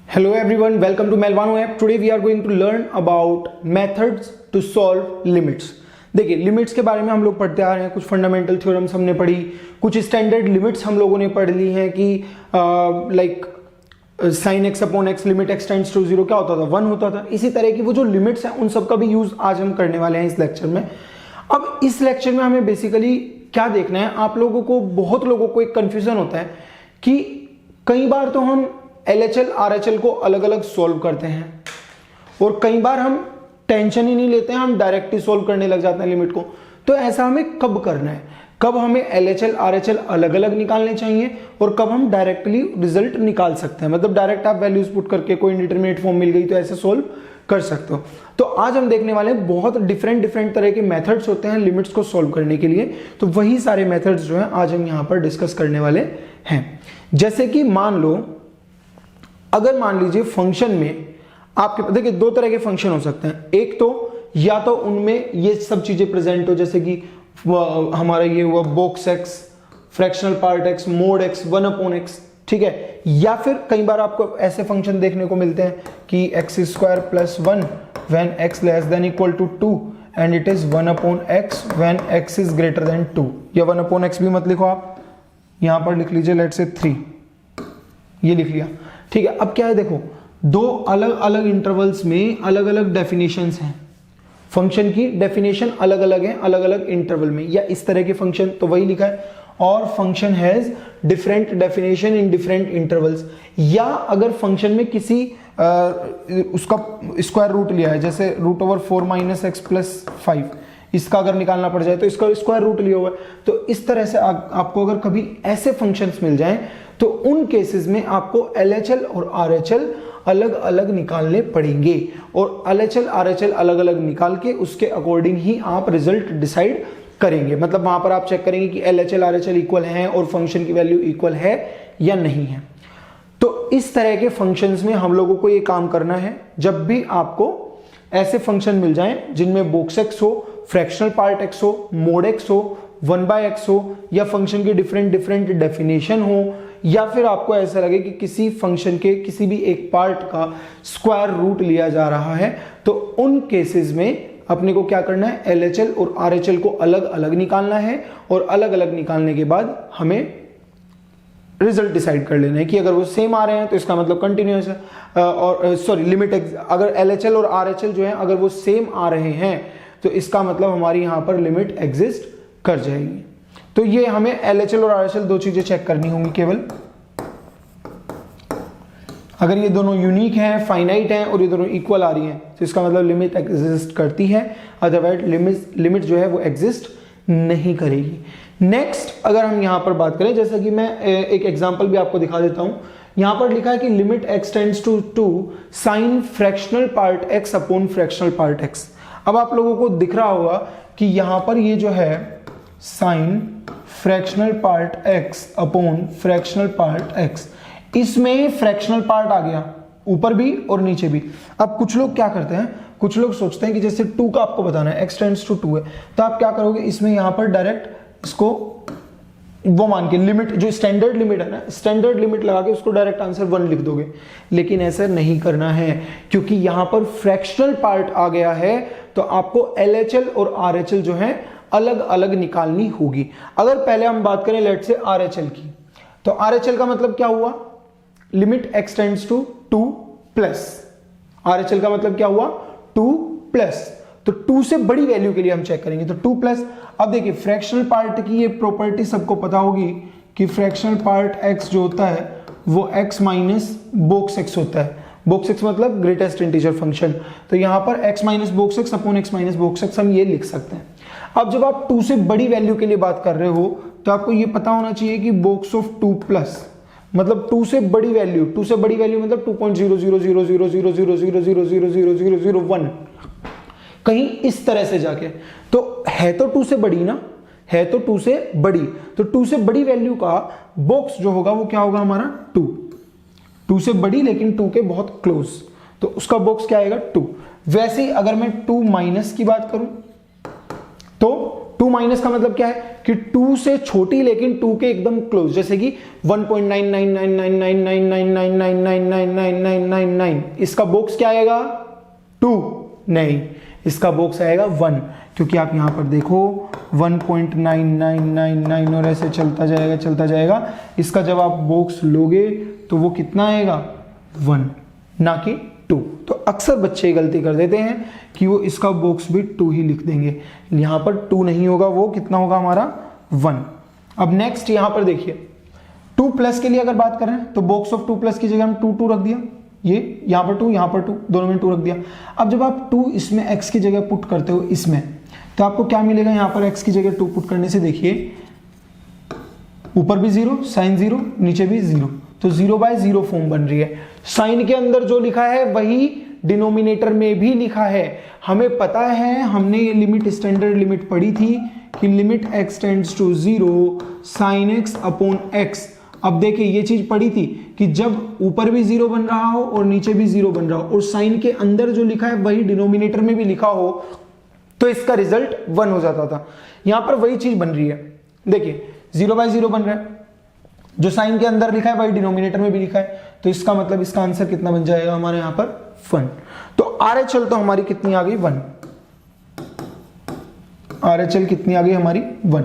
Hello everyone, welcome to Melvano app. Today we are going to learn about methods to solve limits. देखिए limits के बारे में हम लोग पढ़ते आ रहे हैं, कुछ फंडामेंटल थ्योरम्स हमने पढ़ी, कुछ स्टैंडर्ड लिमिट्स हम लोगों ने पढ़ ली हैं कि like sine x upon x limit x tends to zero क्या होता था, 1 होता था। इसी तरह की वो जो लिमिट्स हैं उन सब का भी यूज आज हम करने वाले हैं इस लेक्चर में। अब इस लेक्चर में हमें बेसिकली क्या देखना है, आप लोगों को, बहुत लोगों को एक कंफ्यूजन होता है कि कई बार तो हम LHL RHL को अलग अलग सॉल्व करते हैं और कई बार हम टेंशन ही नहीं लेते हैं, हम डायरेक्ट ही सॉल्व करने लग जाते हैं लिमिट को। तो ऐसा हमें कब करना है, कब हमें LHL RHL अलग अलग निकालने चाहिए और कब हम डायरेक्टली रिजल्ट निकाल सकते हैं, मतलब डायरेक्ट आप वैल्यूज पुट करके कोई इंडिटरमिनेट फॉर्म मिल गई तो ऐसे सॉल्व कर सकते हो। तो आज हम देखने वाले हैं बहुत डिफरेंट तरह के मेथड्स होते हैं लिमिट्स को सॉल्व करने के लिए। तो वही सारे मेथड्स जो हैं आज हम यहां पर डिस्कस करने वाले हैं। जैसे कि मान लो, अगर मान लीजिए फंक्शन में आपके, देखिए दो तरह के फंक्शन हो सकते हैं। एक तो या तो उनमें ये सब चीजें प्रेजेंट हो, जैसे कि हमारा ये हुआ box x, fractional part x, mode x, 1 upon x, ठीक है। या फिर कई बार आपको ऐसे फंक्शन देखने को मिलते हैं कि x square plus 1 when x less than equal to 2 and it is 1 upon x when x is greater than 2। या 1 अपॉन एक्स भी मत लिखो, आप यहां पर लिख लीजिए लेट्स से 3, ये लिख लिया, ठीक है। अब क्या है, देखो दो अलग अलग इंटरवल्स में अलग अलग डेफिनेशंस हैं, फंक्शन की डेफिनेशन अलग अलग है अलग अलग इंटरवल में, या इस तरह के फंक्शन तो वही लिखा है, और function has different definition in different intervals. या अगर फंक्शन में किसी उसका स्क्वायर रूट लिया है, जैसे root over 4 minus x plus 5, इसका अगर निकालना पड़ जाए तो इसका स्क्वायर रूट लिया हुआ है, तो इस तरह से आपको अगर कभी ऐसे फंक्शंस मिल जाएं तो उन केसेस में आपको LHL और RHL अलग अलग निकालने पड़ेंगे, और LHL RHL अलग अलग निकाल के उसके अकॉर्डिंग ही आप रिजल्ट डिसाइड करेंगे। मतलब वहां पर आप चेक करेंगे कि LHL RHL इक्वल है और फंक्शन की वैल्यू इक्वल है या नहीं है। तो इस तरह के फंक्शंस में हम लोगों को ये काम करना है। जब भी आपको ऐसे फंक्शन मिल जाएं जिनमें बॉक्स एक्स हो, फ्रैक्शनल पार्ट एक्स हो, मोड एक्स हो, 1/x हो, या फंक्शन की डिफरेंट डेफिनेशन हो, या फिर आपको ऐसा लगे कि किसी फंक्शन के किसी भी एक पार्ट का स्क्वायर रूट लिया जा रहा है, तो उन केसेस में अपने को क्या करना है, LHL और RHL को अलग अलग निकालना है, और अलग अलग निकालने के बाद हमें रिजल्ट डिसाइड कर लेना है कि अगर वो सेम आ रहे हैं तो इसका मतलब कंटिन्यूअस है, और सॉरी लिमिट, अगर LHL और RHL जो है अगर वो सेम आ रहे हैं तो इसका मतलब हमारी यहां पर लिमिट एग्जिस्ट कर जाएगी। तो ये हमें LHL और RHL दो चीजें चेक करनी होंगी केवल। अगर ये दोनों यूनिक हैं, फाइनाइट हैं और ये दोनों इक्वल आ रही हैं तो इसका मतलब लिमिट एग्जिस्ट करती है, अदरवाइज लिमिट जो है वो एग्जिस्ट नहीं करेगी। नेक्स्ट अगर हम यहां पर बात करें, जैसा कि मैं एक एग्जांपल भी आपको दिखा देता हूं। यहां पर लिखा है कि limit x tends to 2 sine fractional part x upon fractional part x. अब आप लोगों को दिख रहा होगा कि यहां पर ये जो है sine fractional part x upon fractional part x, इसमें फ्रैक्शनल पार्ट आ गया ऊपर भी और नीचे भी। अब कुछ लोग क्या करते हैं, कुछ लोग सोचते हैं कि जैसे 2 का आपको बताना है, एक्स टेंड्स टू 2 है, तो आप क्या करोगे, इसमें यहां पर डायरेक्ट इसको वो मान के लिमिट, जो स्टैंडर्ड लिमिट है ना, स्टैंडर्ड लिमिट लगा के उसको डायरेक्ट आंसर 1 लिख दोगे। लेकिन ऐसा नहीं करना है, क्योंकि यहां पर फ्रैक्शनल पार्ट आ गया है तो आपको LHL और RHL जो है अलग अलग निकालनी होगी। अगर पहले हम बात करें लेट से RHL की, तो RHL का मतलब क्या हुआ, limit x tends to 2 plus, RHL का मतलब क्या हुआ 2 प्लस, तो 2 से बड़ी वैल्यू के लिए हम चेक करेंगे तो 2 प्लस। अब देखिए फ्रैक्शनल पार्ट की ये प्रॉपर्टी सबको पता होगी कि फ्रैक्शनल पार्ट x जो होता है वो x माइनस बॉक्स एक्स होता है। बॉक्स एक्स मतलब ग्रेटेस्ट इंटीजर फंक्शन, तो यहां पर x minus box x upon x minus box x हम ये लिख सकते हैं। अब जब आप 2 से बड़ी वैल्यू के लिए बात कर रहे हो तो आपको ये पता होना चाहिए कि बॉक्स ऑफ 2 प्लस मतलब 2 से बड़ी वैल्यू, 2 से बड़ी वैल्यू मतलब 2.000000000000001, कहीं इस तरह से जाके, तो है तो 2 से बड़ी ना, है तो 2 से बड़ी, तो 2 से बड़ी वैल्यू का बॉक्स जो होगा वो क्या होगा हमारा 2 से बड़ी लेकिन 2 के बहुत क्लोज, तो उसका बॉक्स क्या आएगा 2। वैसे ही अगर मैं 2 माइनस की बात करूं तो 2 माइनस का मतलब क्या है कि 2 से छोटी लेकिन 2 के एकदम क्लोज, जैसे कि 1.99999999999999, इसका बॉक्स क्या आएगा 2, नहीं इसका बॉक्स आएगा 1, क्योंकि आप यहां पर देखो 1.9999 और ऐसे चलता जाएगा। इसका जब आप बॉक्स लोगे तो वो कितना आएगा 1, ना कि 2। तो अक्सर बच्चे गलती कर देते हैं कि वो इसका बॉक्स भी 2 ही लिख देंगे, यहां पर 2 नहीं होगा, वो कितना होगा हमारा 1। अब नेक्स्ट यहां पर देखिए 2 प्लस के लिए अगर बात करें तो बॉक्स ऑफ 2 प्लस की जगह हम 2 रख दिया, ये यहां पर 2 यहां पर 2, दोनों में 2 रख दिया। अब जब आप 2 इसमें x की जगह पुट करते हो इसमें, तो आपको क्या मिलेगा यहां पर x की जगह 2 पुट करने से, देखिए ऊपर भी 0 साइन 0 नीचे भी 0, तो 0/0 फॉर्म बन रही है। साइन के अंदर जो लिखा है वही डिनोमिनेटर में भी लिखा है। हमें पता है, हमने ये लिमिट स्टैंडर्ड लिमिट पढ़ी थी कि limit x tends to 0 sine x upon x। अब देखिए ये चीज पढ़ी थी कि जब ऊपर भी 0 बन रहा हो और नीचे भी 0 बन रहा हो और साइन के अंदर जो लिखा है वही डिनोमिनेटर में भी लिखा हो तो इसका रिजल्ट 1 हो जाता था। यहां पर वही चीज बन रही है, देखिए 0/0 बन रहा है, जो साइन के अंदर लिखा है वही डिनोमिनेटर में भी लिखा है, तो इसका मतलब इसका आंसर कितना बन जाएगा हमारे यहां पर 1। तो RHL तो हमारी कितनी आ गई 1, RHL कितनी आ गई हमारी 1।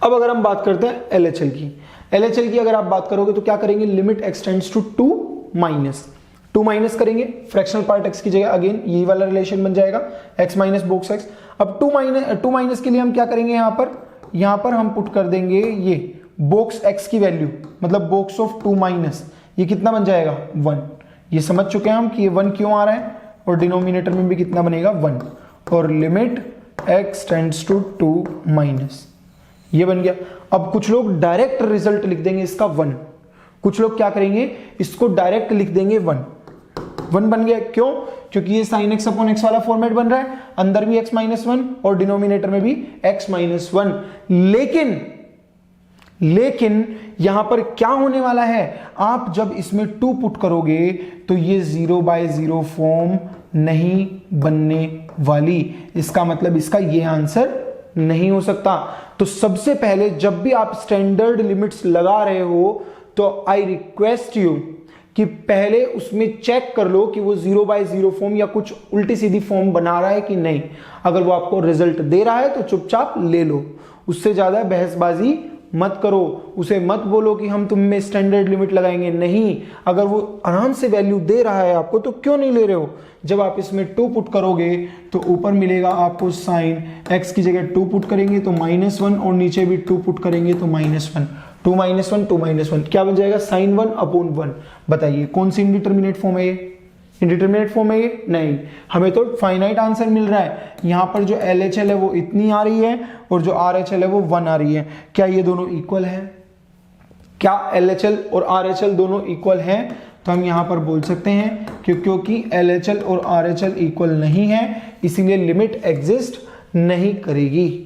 अब अगर हम बात करते हैं LHL की, LHL की अगर आप बात करोगे तो क्या करेंगे, limit x tends to 2 minus करेंगे, फ्रैक्शनल पार्ट x की जगह अगेन यही वाला रिलेशन बन जाएगा x माइनस बॉक्स x। अब 2 माइनस के लिए हम क्या करेंगे, यहां पर हम पुट कर देंगे ये बॉक्स x की वैल्यू, मतलब बॉक्स ऑफ 2 माइनस, ये कितना बन जाएगा 1। ये समझ चुके हैं हम कि ये 1 क्यों आ रहा है, और डिनोमिनेटर में भी कितना बनेगा 1, और limit x tends to 2 minus, ये बन गया। अब कुछ लोग डायरेक्ट रिजल्ट लिख देंगे इसका 1, कुछ लोग क्या करेंगे इसको डायरेक्ट लिख देंगे 1 बन गया, क्यों, क्योंकि ये sin x अपॉन x वाला फॉर्मेट बन रहा है, अंदर भी x माइनस 1 और डिनोमिनेटर में भी x माइनस 1। लेकिन यहां पर क्या होने वाला है, आप जब इसमें 2 पुट करोगे तो ये 0/0 फॉर्म नहीं बनने वाली, इसका मतलब इसका ये आंसर नहीं हो सकता। तो सबसे पहले जब भी आप स्टैंडर्ड लिमिट्स लगा रहे हो तो आई रिक्वेस्ट यू कि पहले उसमें चेक कर लो कि वो 0/0 फॉर्म या कुछ उल्टी सीधी फॉर्म बना रहा है कि नहीं। अगर वो आपको रिजल्ट दे रहा है तो चुपचाप ले लो, उससे ज्यादा बहसबाजी मत करो, उसे मत बोलो कि हम तुम में स्टैंडर्ड लिमिट लगाएंगे, नहीं। अगर वो आराम से वैल्यू दे रहा है आपको तो क्यों नहीं ले रहे हो। जब आप इसमें 2 पुट करोगे तो ऊपर मिलेगा आपको साइन, x की जगह 2 पुट करेंगे तो -1 और नीचे भी 2 पुट करेंगे तो -1, 2 - 1 क्या बन जाएगा, sin 1 अपॉन 1। बताइए कौन सी इंडिटरमिनेट फॉर्म है ये, इंडिटरमिनेट फॉर्म है ये, नहीं। हमें तो फाइनाइट आंसर मिल रहा है, यहां पर जो LHL है वो इतनी आ रही है और जो RHL है वो 1 आ रही है। क्या ये दोनों इक्वल है, क्या LHL और RHL दोनों इक्वल हैं, तो हम यहां पर बोल सकते हैं कि क्योंकि LHL और RHL इक्वल नहीं है इसीलिए लिमिट एग्जिस्ट नहीं करेगी।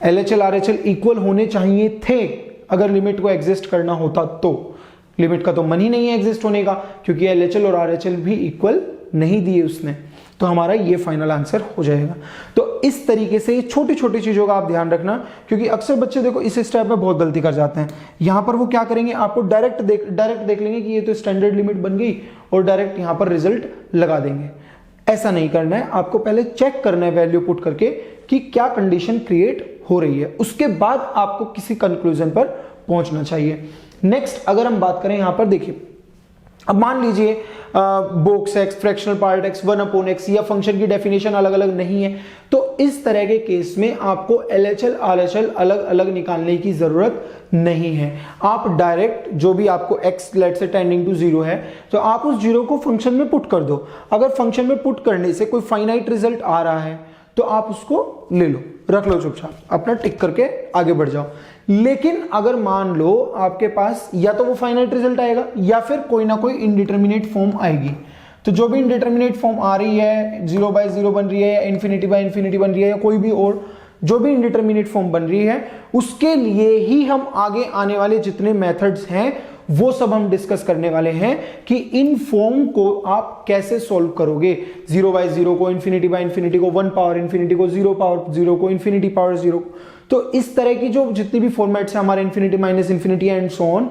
LHL RHL इक्वल होने चाहिए थे अगर लिमिट को एग्जिस्ट करना होता, तो लिमिट का तो मन ही नहीं है एग्जिस्ट होने का, क्योंकि LHL और RHL भी इक्वल नहीं दिए उसने, तो हमारा ये फाइनल आंसर हो जाएगा। तो इस तरीके से छोटी छोटी चीजों का आप ध्यान रखना, क्योंकि अक्सर बच्चे देखो इस स्टेप में बहुत गलती कर जाते हैं। यहां पर वो क्या करेंगे, आपको डायरेक्ट देख लेंगे कि ये तो स्टैंडर्ड लिमिट बन गई और डायरेक्ट यहां पर रिजल्ट लगा देंगे। ऐसा नहीं करना है, आपको पहले चेक करना है वैल्यू पुट करके कि क्या कंडीशन क्रिएट हो रही है, उसके बाद आपको किसी कंक्लूजन पर पहुंचना चाहिए। नेक्स्ट अगर हम बात करें यहां पर देखिए, अब मान लीजिए box x, fractional part x, 1/x या फंक्शन की डेफिनेशन अलग अलग नहीं है, तो इस तरह के केस में आपको LHL RHL अलग अलग निकालने की जरूरत नहीं है। आप डायरेक्ट जो भी आपको x लेट से टेंडिंग टू 0 है तो आप उस 0 को फंक्शन में पुट कर दो। अगर फंक्शन में पुट करने से कोई फाइनाइट रिजल्ट आ रहा है तो आप उसको ले लो, रख लो चुपचाप, अपना टिक करके आगे बढ़ जाओ। लेकिन अगर मान लो आपके पास या तो वो फाइनाइट रिजल्ट आएगा या फिर कोई ना कोई इनडिटरमिनेट फॉर्म आएगी, तो जो भी इनडिटरमिनेट फॉर्म आ रही है, 0/0 बन रही है या ∞/∞ बन रही है या कोई भी और जो भी इंडिटरमिनेट फॉर्म बन रही है, उसके लिए ही हम आगे आने वाले जितने मेथड्स हैं वो सब हम डिस्कस करने वाले हैं कि इन फॉर्म को आप कैसे सॉल्व करोगे। 0/0 को, इंफिनिटी बाय इंफिनिटी को, 1 पावर इंफिनिटी को, 0 पावर 0 को, इंफिनिटी पावर 0। तो इस तरह की जो जितनी भी फॉर्मेट्स हैं हमारे, infinity minus infinity and so on,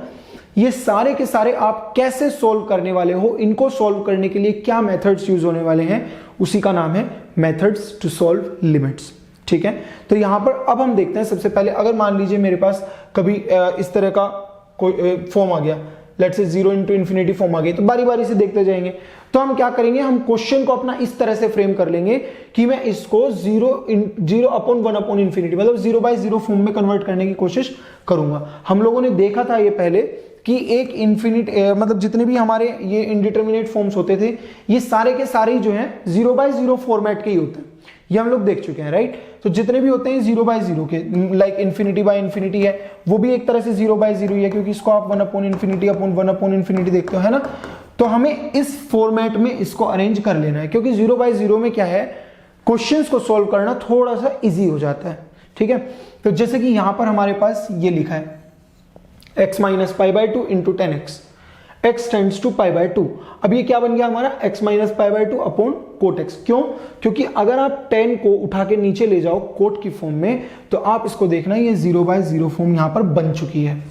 ये सारे के सारे आप कैसे सॉल्व करने वाले हो, इनको सॉल्व करने के लिए क्या मेथड्स यूज होने वाले हैं, उसी का नाम है मेथड्स टू सॉल्व लिमिट्स। ठीक है, तो यहां पर अब हम देखते हैं। सबसे पहले अगर मान लीजिए मेरे पास कभी इस तरह का कोई फॉर्म आ गया, let's say 0 into infinity form आ गई, तो बारी बारी से देखते जाएंगे। तो हम क्या करेंगे, हम क्वेश्चन को अपना इस तरह से फ्रेम कर लेंगे कि मैं इसको 0/1/इंफिनिटी मतलब 0/0 फॉर्म में कन्वर्ट करने की कोशिश करूंगा। हम लोगों ने देखा था ये पहले कि एक इन्फिनिट मतलब जितने भी हमारे ये इनडिटर्मिनेट फॉर्म्स होते थे, ये सारे के सारे जो हैं 0/0 फॉर्मेट के ही होते हैं। ये हम लोग देख चुके हैं, राइट। तो जितने भी होते हैं 0/0 के, लाइक इंफिनिटी बाय इंफिनिटी है, वो भी एक तरह से 0/0 ही है, क्योंकि इसको आप 1/∞/1/∞ देखते हो, है ना। तो हमें इस फॉर्मेट में इसको अरेंज कर लेना है, क्योंकि 0/0 में क्या है, क्वेश्चंस को सॉल्व करना थोड़ा सा इजी हो जाता है। ठीक है, तो जैसे कि यहां पर हमारे पास ये लिखा है x - π/2 into 10x, x tends to π/2। अब ये क्या बन गया हमारा, x - π/2 अपॉन कोट x। क्यों, क्योंकि अगर आप 10 को उठा के नीचे ले जाओ कोट की फॉर्म में, तो आप इसको देखना ये 0/0 फॉर्म यहां पर बन चुकी है।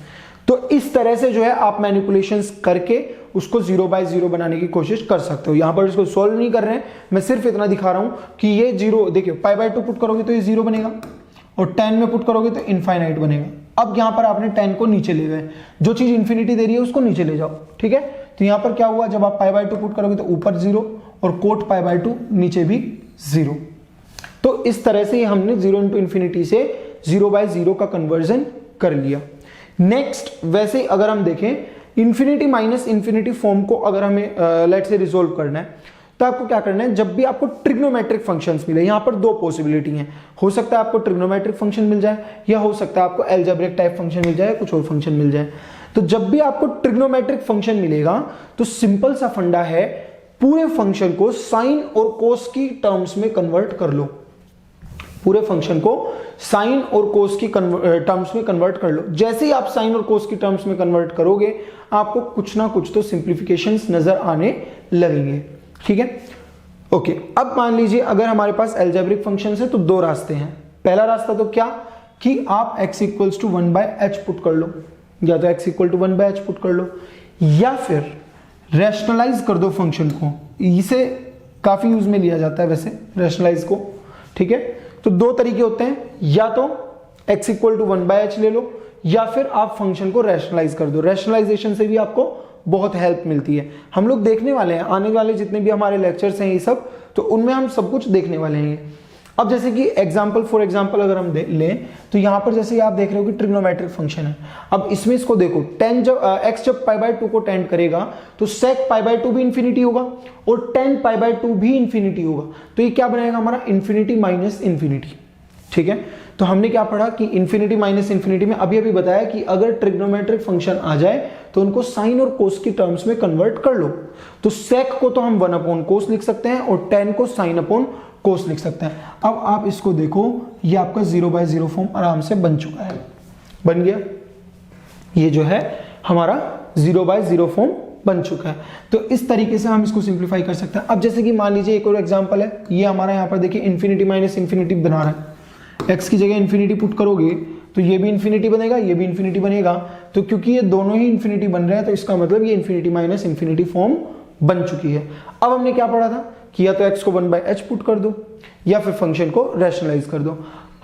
तो इस तरह से जो है आप मैनिपुलेशंस करके उसको 0/0 बनाने की कोशिश कर सकते हो। यहां पर इसको सॉल्व नहीं कर रहे हैं, मैं सिर्फ इतना दिखा रहा हूं कि ये 0, देखिए π/2 पुट करोगे तो ये 0 बनेगा, और 10 में पुट करोगे तो इनफाइनाइट बनेगा। अब यहां पर आपने 10 को नीचे ले गए, जो चीज इंफिनिटी दे रही है उसको नीचे ले जाओ। ठीक है, तो यहां पर क्या हुआ, जब आप π/2 पुट करोगे तो ऊपर 0 और कोट π/2 नीचे भी 0। तो इस तरह से हमने 0 इंटू इंफिनिटी से 0/0 का कन्वर्जन कर लिया। नेक्स्ट, वैसे अगर हम देखें इंफिनिटी माइनस इंफिनिटी फॉर्म को अगर हमें लेट्स से रिजोल्व करना है, तो आपको क्या करना है, जब भी आपको ट्रिग्नोमेट्रिक फंक्शंस मिले, यहां पर दो पॉसिबिलिटी हैं, हो सकता है आपको ट्रिग्नोमेट्रिक फंक्शन मिल जाए, या हो सकता है आपको अलजेब्रिक टाइप फंक्शन मिल जाए, कुछ और फंक्शन मिल जाए। तो जब भी आपको ट्रिग्नोमेट्रिक फंक्शन मिलेगा तो सिंपल सा फंडा है, पूरे फंक्शन को साइन और कोस की टर्म्स में कन्वर्ट कर लो। पूरे फंक्शन को साइन और कोस की टर्म्स में कन्वर्ट कर लो। जैसे ही आप साइन और कोस की टर्म्स में कन्वर्ट करोगे, आपको कुछ ना कुछ तो सिंप्लीफिकेशंस नजर आने लगेंगे। ठीक है, ओके। अब मान लीजिए अगर हमारे पास अलजेब्रिक फंक्शंस है तो दो रास्ते हैं। पहला रास्ता तो क्या कि आप x = 1/h पुट कर लो, या तो x = 1/h पुट कर लो, या फिर रैशनलाइज कर दो फंक्शन को। इसे काफी यूज में लिया जाता है वैसे रैशनलाइज को। ठीक है, तो दो तरीके होते हैं, या तो x = 1/h ले लो, या फिर आप फंक्शन को रैशनलाइज कर दो। रैशनलाइजेशन से भी आपको बहुत हेल्प मिलती है। हम लोग देखने वाले हैं आने वाले जितने भी हमारे लेक्चर्स हैं ये सब, तो उनमें हम सब कुछ देखने वाले हैं। अब जैसे कि फॉर एग्जांपल अगर हम लें, तो यहां पर जैसे आप देख रहे हो कि ट्रिग्नोमेट्रिक फंक्शन है। अब इसमें इसको देखो, 10 जब x जब π/2 को टेंड करेगा तो sec π/2 भी इंफिनिटी होगा और 10 π/2 भी इंफिनिटी होगा। तो ये क्या बनाएगा हमारा, इंफिनिटी माइनस इंफिनिटी। ठीक है, तो हमने क्या पढ़ा कि इंफिनिटी माइनस इंफिनिटी में अभी बताया कि अगर ट्रिग्नोमेट्रिक फंक्शन आ जाए तो उनको साइन और कोस की टर्म्स में कन्वर्ट कर लो। तो sec को तो हम 1/cos लिख सकते हैं और 10 को sin/cos लिख सकते हैं। अब आप इसको देखो, ये आपका 0/0 फॉर्म आराम से बन चुका है, बन गया। ये जो है हमारा 0/0 फॉर्म बन चुका है। तो इस तरीके से हम इसको सिंप्लीफाई कर सकते हैं। अब जैसे कि मान लीजिए एक और एग्जांपल है, ये हमारा यहाँ पर देखिए इंफिनिटी माइनस इंफिनिटी बना रहा है। x की जगह इंफिनिटी पुट करोगे तो ये भी इंफिनिटी बनेगा, ये भी इंफिनिटी बनेगा। तो क्योंकि ये दोनों ही इंफिनिटी बन रहे हैं, तो इसका मतलब ये इंफिनिटी माइनस इंफिनिटी फॉर्म बन चुकी है। अब हमने क्या पढ़ा था कि या तो x को 1/h पुट कर दो, या फिर फंक्शन को रैशनलाइज कर दो।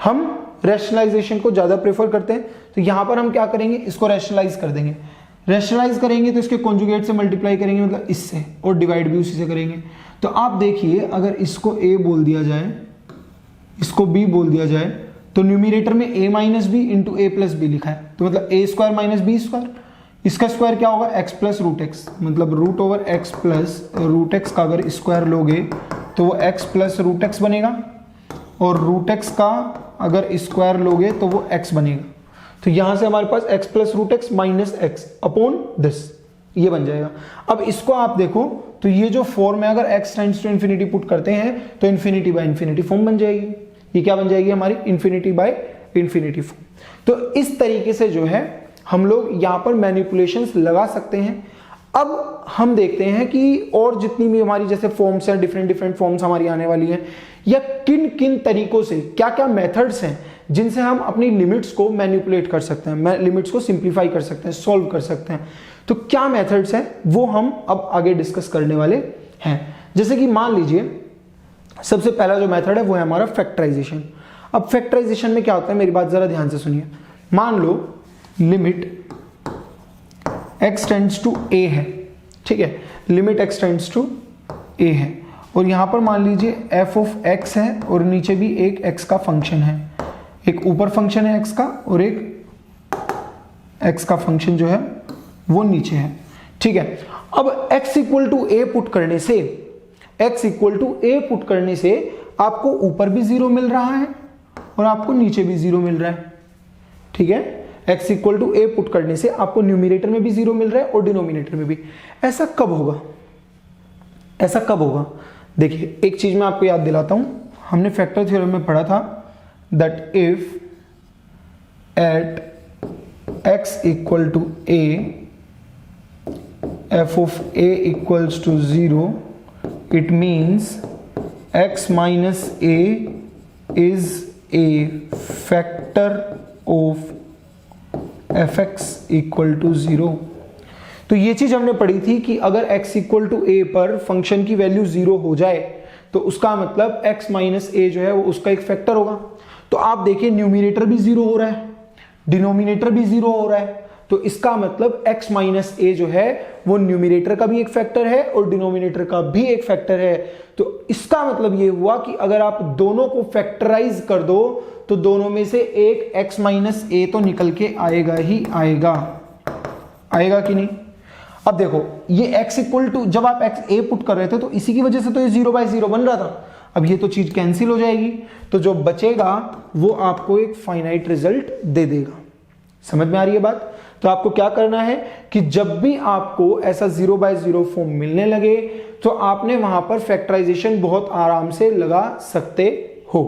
हम रैशनलाइजेशन को ज्यादा प्रेफर करते हैं, तो यहां पर हम क्या करेंगे, इसको रैशनलाइज कर देंगे। रैशनलाइज करेंगे तो इसके कॉन्जुगेट से मल्टीप्लाई करेंगे, मतलब इससे, और डिवाइड भी उसी से करेंगे। तो आप देखिए, अगर इसको a बोल दिया जाए, इसको b बोल दिया जाए, तो न्यूमिनेटर में a minus b into a plus b लिखा है, तो मतलब a² माइनस b²। इसका स्क्वायर क्या होगा, x प्लस रूट एक्स, मतलब √x प्लस रूट एक्स का अगर स्क्वायर लोगे तो वो x प्लस रूट एक्स बनेगा, और रूट एक्स का अगर स्क्वायर लोगे तो वो x बनेगा। तो यहां से हमारे पास x plus root x minus x upon this, ये बन जाएगा। अब इसको आप देखो तो ये जो फॉर्म है, अगर x tends to infinity put करते हैं तो इंफिनिटी बाय इंफिनिटी फॉर्म बन जाएगी। ये क्या बन जाएगी हमारी, इंफिनिटी बाय इंफिनिटी फॉर्म। तो इस तरीके से जो है हम लोग यहाँ पर मैनिपुलेशंस लगा सकते हैं। अब हम देखते हैं कि और जितनी भी हमारी जैसे फॉर्म्स हैं, डिफरेंट फॉर्म्स हमारी आने वाली हैं, या किन किन तरीकों से, क्या क्या मेथड्स हैं जिनसे हम अपनी लिमिट्स को मैनिपुलेट कर सकते हैं, लिमिट्स को सिंप्लीफाई कर सकते हैं, सॉल्व कर सकते हैं। तो क्या मेथड्स हैं वो हम अब आगे डिस्कस करने वाले हैं। जैसे कि मान लीजिए सबसे पहला जो मेथड है वो है हमारा फैक्टराइजेशन। अब फैक्टराइजेशन में क्या होता है, मेरी बात जरा ध्यान से सुनिए। मान लो limit x tends to a है, ठीक है, limit x tends to a है, और यहां पर मान लीजिए f ऑफ x है और नीचे भी एक x का फंक्शन है, एक ऊपर फंक्शन है x का और एक x का फंक्शन जो है वो नीचे है, ठीक है। अब x equal to a put करने से, x equal to a put करने से आपको ऊपर भी जीरो मिल रहा है और आपको नीचे भी जीरो मिल रहा है, ठीक है। x equal to a put करने से आपको न्यूमिनेटर में भी जीरो मिल रहा है और डिनोमिनेटर में भी। ऐसा कब होगा, ऐसा कब होगा? देखिए एक चीज मैं आपको याद दिलाता हूं, हमने फैक्टर थ्योरम में पढ़ा था that if at x equal to a f of a equals to 0, it means x minus a is a factor of fx equal to 0। तो ये चीज हमने पढ़ी थी कि अगर x इक्वल टू a पर फंक्शन की वैल्यू 0 हो जाए तो उसका मतलब x माइनस a जो है वो उसका एक फैक्टर होगा। तो आप देखिए न्यूमिनेटर भी 0 हो रहा है, डिनोमिनेटर भी 0 हो रहा है, तो इसका मतलब x माइनस a जो है वो न्यूमिनेटर का भी एक फैक्टर है और डिनोमिनेटर का भी एक फैक्टर है। तो इसका मतलब ये हुआ कि अगर आप दोनों को फैक्टराइज कर दो तो दोनों में से एक x माइनस a तो निकल के आएगा ही आएगा, आएगा कि नहीं? अब देखो ये x इक्वल टू, जब आप x a पुट कर रहे थे तो इसी की वजह से तो ये 0/0 बन रहा था। अब ये तो चीज कैंसिल हो जाएगी, तो जो बचेगा वो आपको एक फाइनाइट रिजल्ट दे देगा। समझ में आ रही है बात? तो आपको क्या करना है कि जब भी आपको ऐसा 0/0 फॉर्म मिलने लगे तो आपने वहां पर फैक्टराइजेशन बहुत आराम से लगा सकते हो,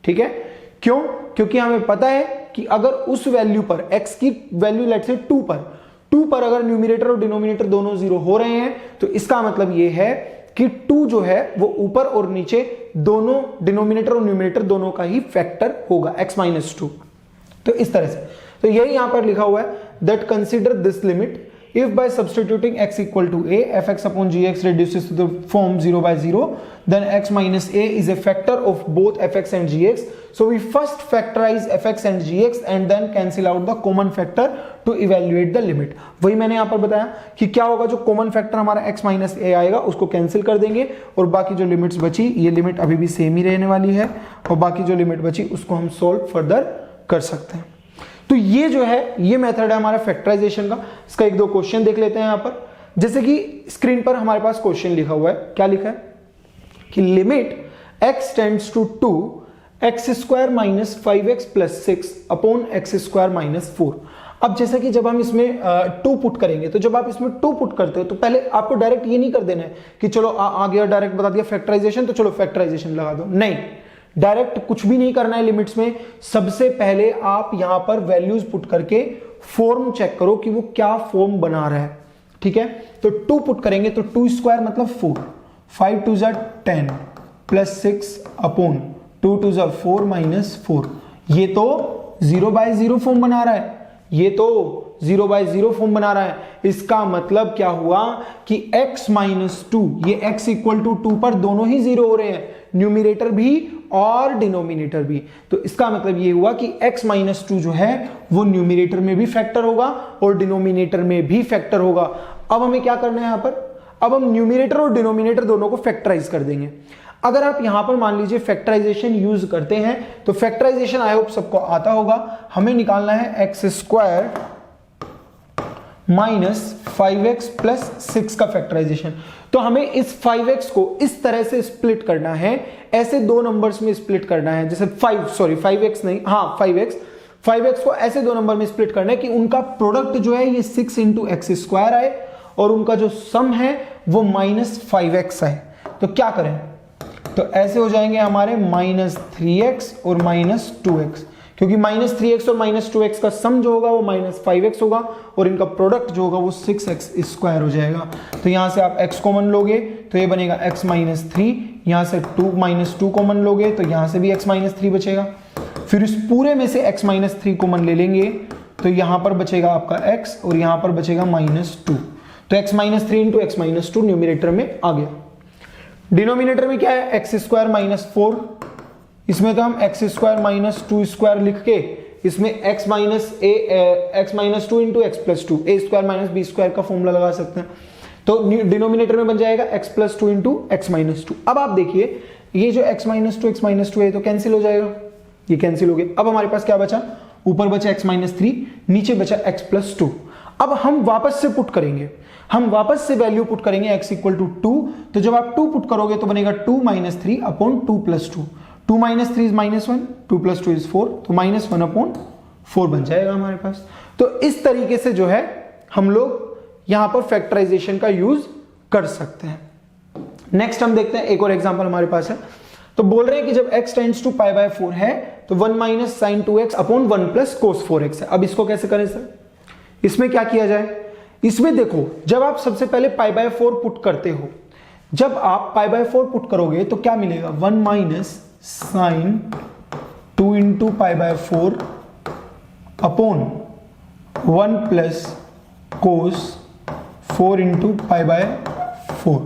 ठीक है। क्यों? क्योंकि हमें पता है कि अगर उस वैल्यू पर x की वैल्यू लेट्स से 2 पर अगर न्यूमिनेटर और डिनोमिनेटर दोनों 0 हो रहे हैं तो इसका मतलब ये है कि 2 जो है वो ऊपर और नीचे दोनों, डिनोमिनेटर और न्यूमिनेटर दोनों का ही फैक्टर होगा, x माइनस 2। तो इस तरह से, तो यही यहां पर लिखा हुआ है that consider this limit if by substituting x equal to a fx upon gx reduces to the form 0/0, then x minus a is a factor of both fx and gx. So we first factorize fx and gx and then cancel out the common factor to evaluate the limit। वही मैंने यहाँ पर बताया कि क्या होगा, जो common factor हमारा x माइनस a आएगा उसको कैंसिल कर देंगे और बाकी जो लिमिट्स बची, ये लिमिट अभी भी सेम ही रहने वाली है और बाकी जो लिमिट बची उसको हम सोल्व फर्दर कर सकते हैं। तो ये जो है ये मेथड है हमारा फैक्टराइजेशन का। इसका एक दो क्वेश्चन देख लेते हैं यहां पर। जैसे कि स्क्रीन पर हमारे पास क्वेश्चन लिखा हुआ है, क्या लिखा है कि limit x tends to 2 x square minus 5x plus 6 upon x square minus 4। अब जैसा कि जब हम इसमें 2 पुट करेंगे, तो जब आप इसमें 2 पुट करते हो तो पहले आपको डायरेक्ट ये नहीं कर देना है कि चलो आ गया डायरेक्ट बता दिया फैक्टराइजेशन तो चलो फैक्टराइजेशन लगा दो, नहीं, डायरेक्ट कुछ भी नहीं करना है लिमिट्स में। सबसे पहले आप यहां पर वैल्यूज पुट करके फॉर्म चेक करो कि वो क्या फॉर्म बना रहा है, ठीक है। तो 2 पुट करेंगे तो 2 स्क्वायर मतलब 4, 5 2 जा 10 प्लस 6 अपॉन 2 2 जा 4 माइनस 4। ये तो 0/0 फॉर्म बना रहा है, ये तो 0/0 फॉर्म बना रहा है। इसका मतलब क्या हुआ कि x माइनस 2, ये x इक्वल टू 2 पर दोनों ही 0 हो रहे हैं, न्यूमिनेटर भी और डिनोमिनेटर भी। तो इसका मतलब ये हुआ कि x माइनस 2 जो है वो न्यूमिनेटर में भी फैक्टर होगा और डिनोमिनेटर में भी फैक्टर होगा। अब हमें क्या करना है यहां पर, अब हम न्यूमिनेटर और डिनोमिनेटर दोनों को फैक्टराइज कर देंगे। अगर आप यहां पर मान लीजिए फैक्टराइजेशन यूज करते हैं तो फैक्टराइजेशन आई होप सबको आता होगा। हमें निकालना है x square minus 5x plus 6 का फैक्टराइजेशन। तो हमें इस 5x को इस तरह से स्प्लिट करना है, ऐसे दो नंबर्स में स्प्लिट करना है, जैसे 5x को ऐसे दो नंबर में स्प्लिट करना है कि उनका प्रोडक्ट जो है ये 6 इंटू एक्स स्क्वायर आए और उनका जो सम है वो माइनस 5x आए। तो क्या करें, तो ऐसे हो जाएंगे हमारे माइनस 3x और माइनस 2x, क्योंकि -3x और -2x का सम जो होगा वो -5x होगा और इनका प्रोडक्ट जो होगा वो 6x² हो जाएगा। तो यहां से आप x कॉमन लोगे तो ये बनेगा x - 3, यहां से 2 कॉमन लोगे तो यहां से भी x - 3 बचेगा। फिर इस पूरे में से x - 3 कॉमन ले लेंगे तो यहां पर बचेगा आपका x और यहां पर बचेगा -2। तो x - 3 इंटू x - 2 न्यूमिनेटर में आ गया। डिनोमिनेटर में क्या है, x² - 4, इसमें तो हम x² - 2² लिख के इसमें x - 2 into x + 2 a² - b² का फॉर्मूला लगा सकते हैं। तो डिनोमिनेटर में बन जाएगा x + 2 इंटू x - 2। अब आप देखिए ये जो x - 2 x - 2 है तो कैंसिल हो जाएगा, ये कैंसिल हो गया। अब हमारे पास क्या बचा, ऊपर बचा x - 3, नीचे बचा x + 2। अब हम वापस से पुट करेंगे, हम वापस से वैल्यू पुट करेंगे x = 2। तो जब आप 2 पुट करोगे तो बनेगा 2 - 3 अपॉन 2 + 2। 2 - 3 इज -1, 2 + 2 इज 4, तो -1 अपॉन 4 बन जाएगा हमारे पास। तो इस तरीके से जो है हम लोग यहां पर फैक्टराइजेशन का यूज कर सकते हैं। नेक्स्ट हम देखते हैं, एक और एग्जांपल हमारे पास है। तो बोल रहे हैं कि जब x टेंड्स टू π/4 है तो 1 - sin 2x upon 1 + cos 4x है। अब इसको कैसे करें सर, इसमें क्या किया जाए, इसमें देखो जब आप सबसे पहले π/4 पुट करते हो, जब आप π/4 पुट करोगे तो क्या मिलेगा, 1 - sin 2 into π/4 upon 1 + cos 4 into π/4।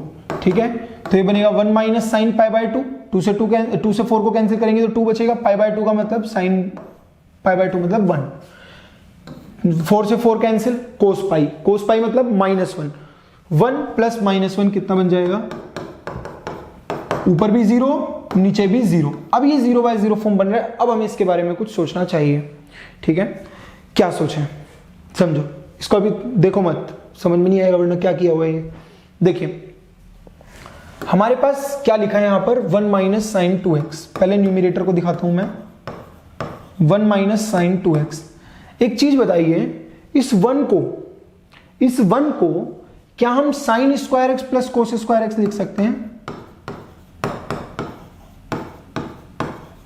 ठीक है, तो ये बनेगा 1 - sin π/2, 2 से 4 को कैंसिल करेंगे तो 2 बचेगा, π/2 का मतलब sin π/2 मतलब 1, 4 से 4 कैंसिल, cos π मतलब -1, 1 + -1 कितना बन जाएगा, ऊपर भी 0 नीचे भी 0। अब ये 0/0 फॉर्म बन रहा है। अब हमें इसके बारे में कुछ सोचना चाहिए। ठीक है, क्या सोचें, समझो इसको, अभी देखो मत, समझ में नहीं आएगा वरना क्या किया हुआ है ये। देखिए हमारे पास क्या लिखा है यहां पर, 1 - sin 2x। पहले न्यूमिनेटर को दिखाता हूं मैं, 1 - sin 2x। एक चीज बताइए, इस 1 को क्या हम sin² x + cos² x लिख सकते हैं,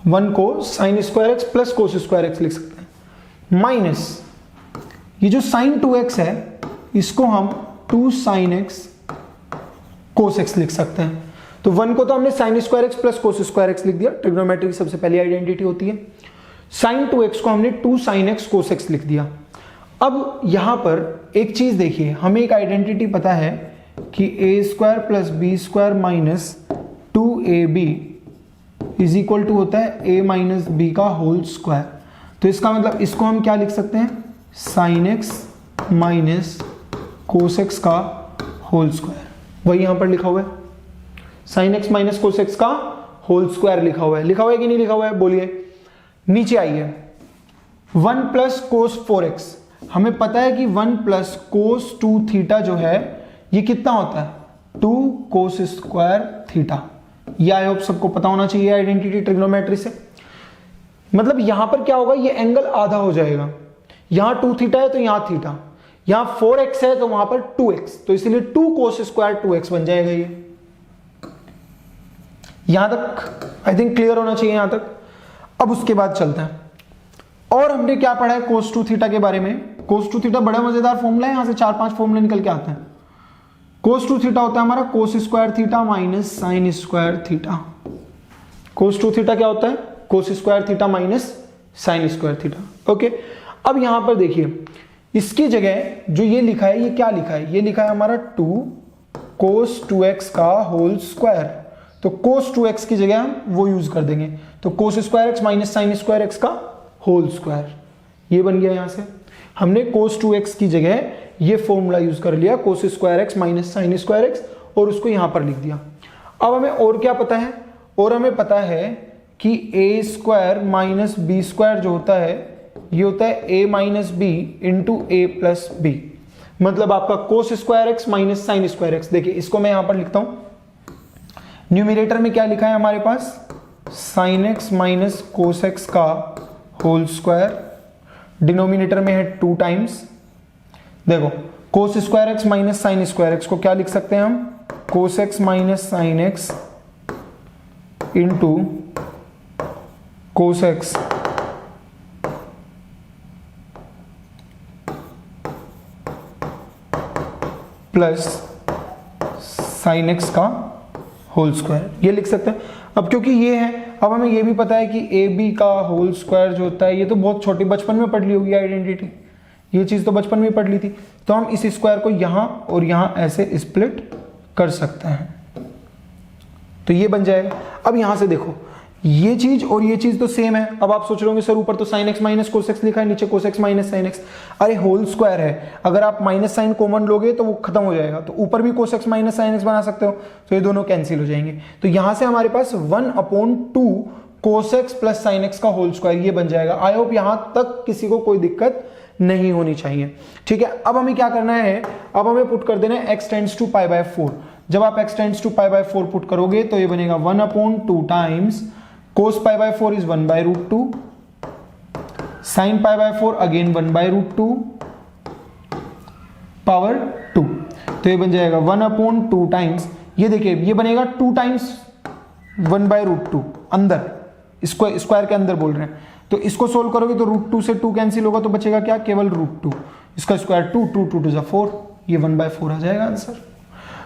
1 को sin² x + cos² x लिख सकते हैं, माइनस ये जो sin 2x है इसको हम 2 sin x cos x लिख सकते हैं। तो 1 को तो हमने sin² x + cos² x लिख दिया, ट्रिग्नोमेट्री की सबसे पहली आइडेंटिटी होती है। sin 2x को हमने 2 sin x cos x लिख दिया। अब यहां पर एक चीज देखिए, हमें एक आइडेंटिटी पता है कि a² + b² - 2ab = होता है a - b का होल स्क्वायर। तो इसका मतलब इसको हम क्या लिख सकते हैं, sin x - cos x का होल स्क्वायर। वही यहां पर लिखा हुआ है, sin x - cos x का होल स्क्वायर लिखा हुआ है। लिखा हुआ है कि नहीं लिखा हुआ है, बोलिए। नीचे आइए, 1 + cos 4x, हमें पता है कि 1 + cos 2θ जो है ये कितना होता है, 2 cos² θ। ये आई होप सबको पता होना चाहिए आइडेंटिटी ट्रिग्नोमेट्री से। मतलब यहां पर क्या होगा, ये एंगल आधा हो जाएगा, यहां 2θ है तो यहां θ, यहां 4x है तो वहां पर 2x, तो इसलिए 2 cos² 2x बन जाएगा। ये यहां तक आई थिंक क्लियर होना चाहिए यहां तक। अब उसके बाद चलते हैं, और हमने क्या पढ़ा है cos 2θ के बारे में। cos 2θ बड़ा मजेदार फॉर्मूला है, यहां से 4-5 फॉर्मूले निकल के आते हैं। cos 2θ होता है हमारा cos² θ - sin² θ। cos 2θ क्या होता है, cos² θ - sin² θ। ओके, अब यहां पर देखिए इसकी जगह जो ये लिखा है, ये क्या लिखा है, ये लिखा है हमारा 2 cos 2x का होल स्क्वायर। तो cos 2x की जगह हम वो यूज कर देंगे, तो cos² x - sin² x का होल स्क्वायर, ये बन गया। यहां से हमने cos 2x की जगह ये फॉर्मूला यूज कर लिया, cos² x - sin² x, और उसको यहां पर लिख दिया। अब हमें और क्या पता है, और हमें पता है कि a² - b² जो होता है ये होता है a - b into a + b, मतलब आपका cos² x - sin² x। देखिए इसको मैं यहां पर लिखता हूं, न्यूमिनेटर में क्या लिखा है हमारे पास, sin x - cos x का होल स्क्वायर, डिनोमिनेटर में है 2 टाइम्स। देखो cos² x - sin² x को क्या लिख सकते हैं हम, cos x - sin x into cos x plus sine x का होल स्क्वायर, ये लिख सकते हैं। अब क्योंकि ये है, अब हमें ये भी पता है कि ए बी का होल स्क्वायर जो होता है, ये तो बहुत छोटी बचपन में पढ़ ली होगी आइडेंटिटी, ये चीज़ तो बचपन में पढ़ ली थी। तो हम इस स्क्वायर को यहाँ और यहाँ ऐसे स्प्लिट कर सकते हैं, तो ये बन जाएगा। अब यहाँ से देखो, ये चीज और ये चीज तो सेम है। अब आप सोच रहे होंगे सर ऊपर तो sine x minus cos x लिखा है, नीचे cos x minus sine x. अरे होल स्क्वायर है, अगर आप माइनस साइन कॉमन लोगे तो वो खत्म हो जाएगा, तो ऊपर भी cos x minus sine x बना सकते हो, तो ये दोनों कैंसिल हो जाएंगे। तो यहां से हमारे पास 1/2 cos x plus sine x का होल स्क्वायर ये बन जाएगा। आई होप यहां तक किसी को कोई दिक्कत नहीं होनी चाहिए, ठीक है। अब हमें क्या करना है, अब हमें पुट कर देना है x टेंड्स टू π/4। जब आप x टेंड्स टू π/4 पुट करोगे तो ये बनेगा 1/2 times cos π/4 is 1/√2, sin π/4 again 1/√2 power 2, तो ये बन जाएगा 1/2 टाइम्स, ये देखिए ये बनेगा 2 टाइम्स 1/√2 अंदर, इसको स्क्वायर के अंदर बोल रहे हैं। तो इसको सोल्व करोगे तो √2 से 2 कैंसिल होगा, तो बचेगा क्या, केवल √2, इसका स्क्वायर 2, 2 2 2 4, ये 1/4 आ जाएगा आंसर।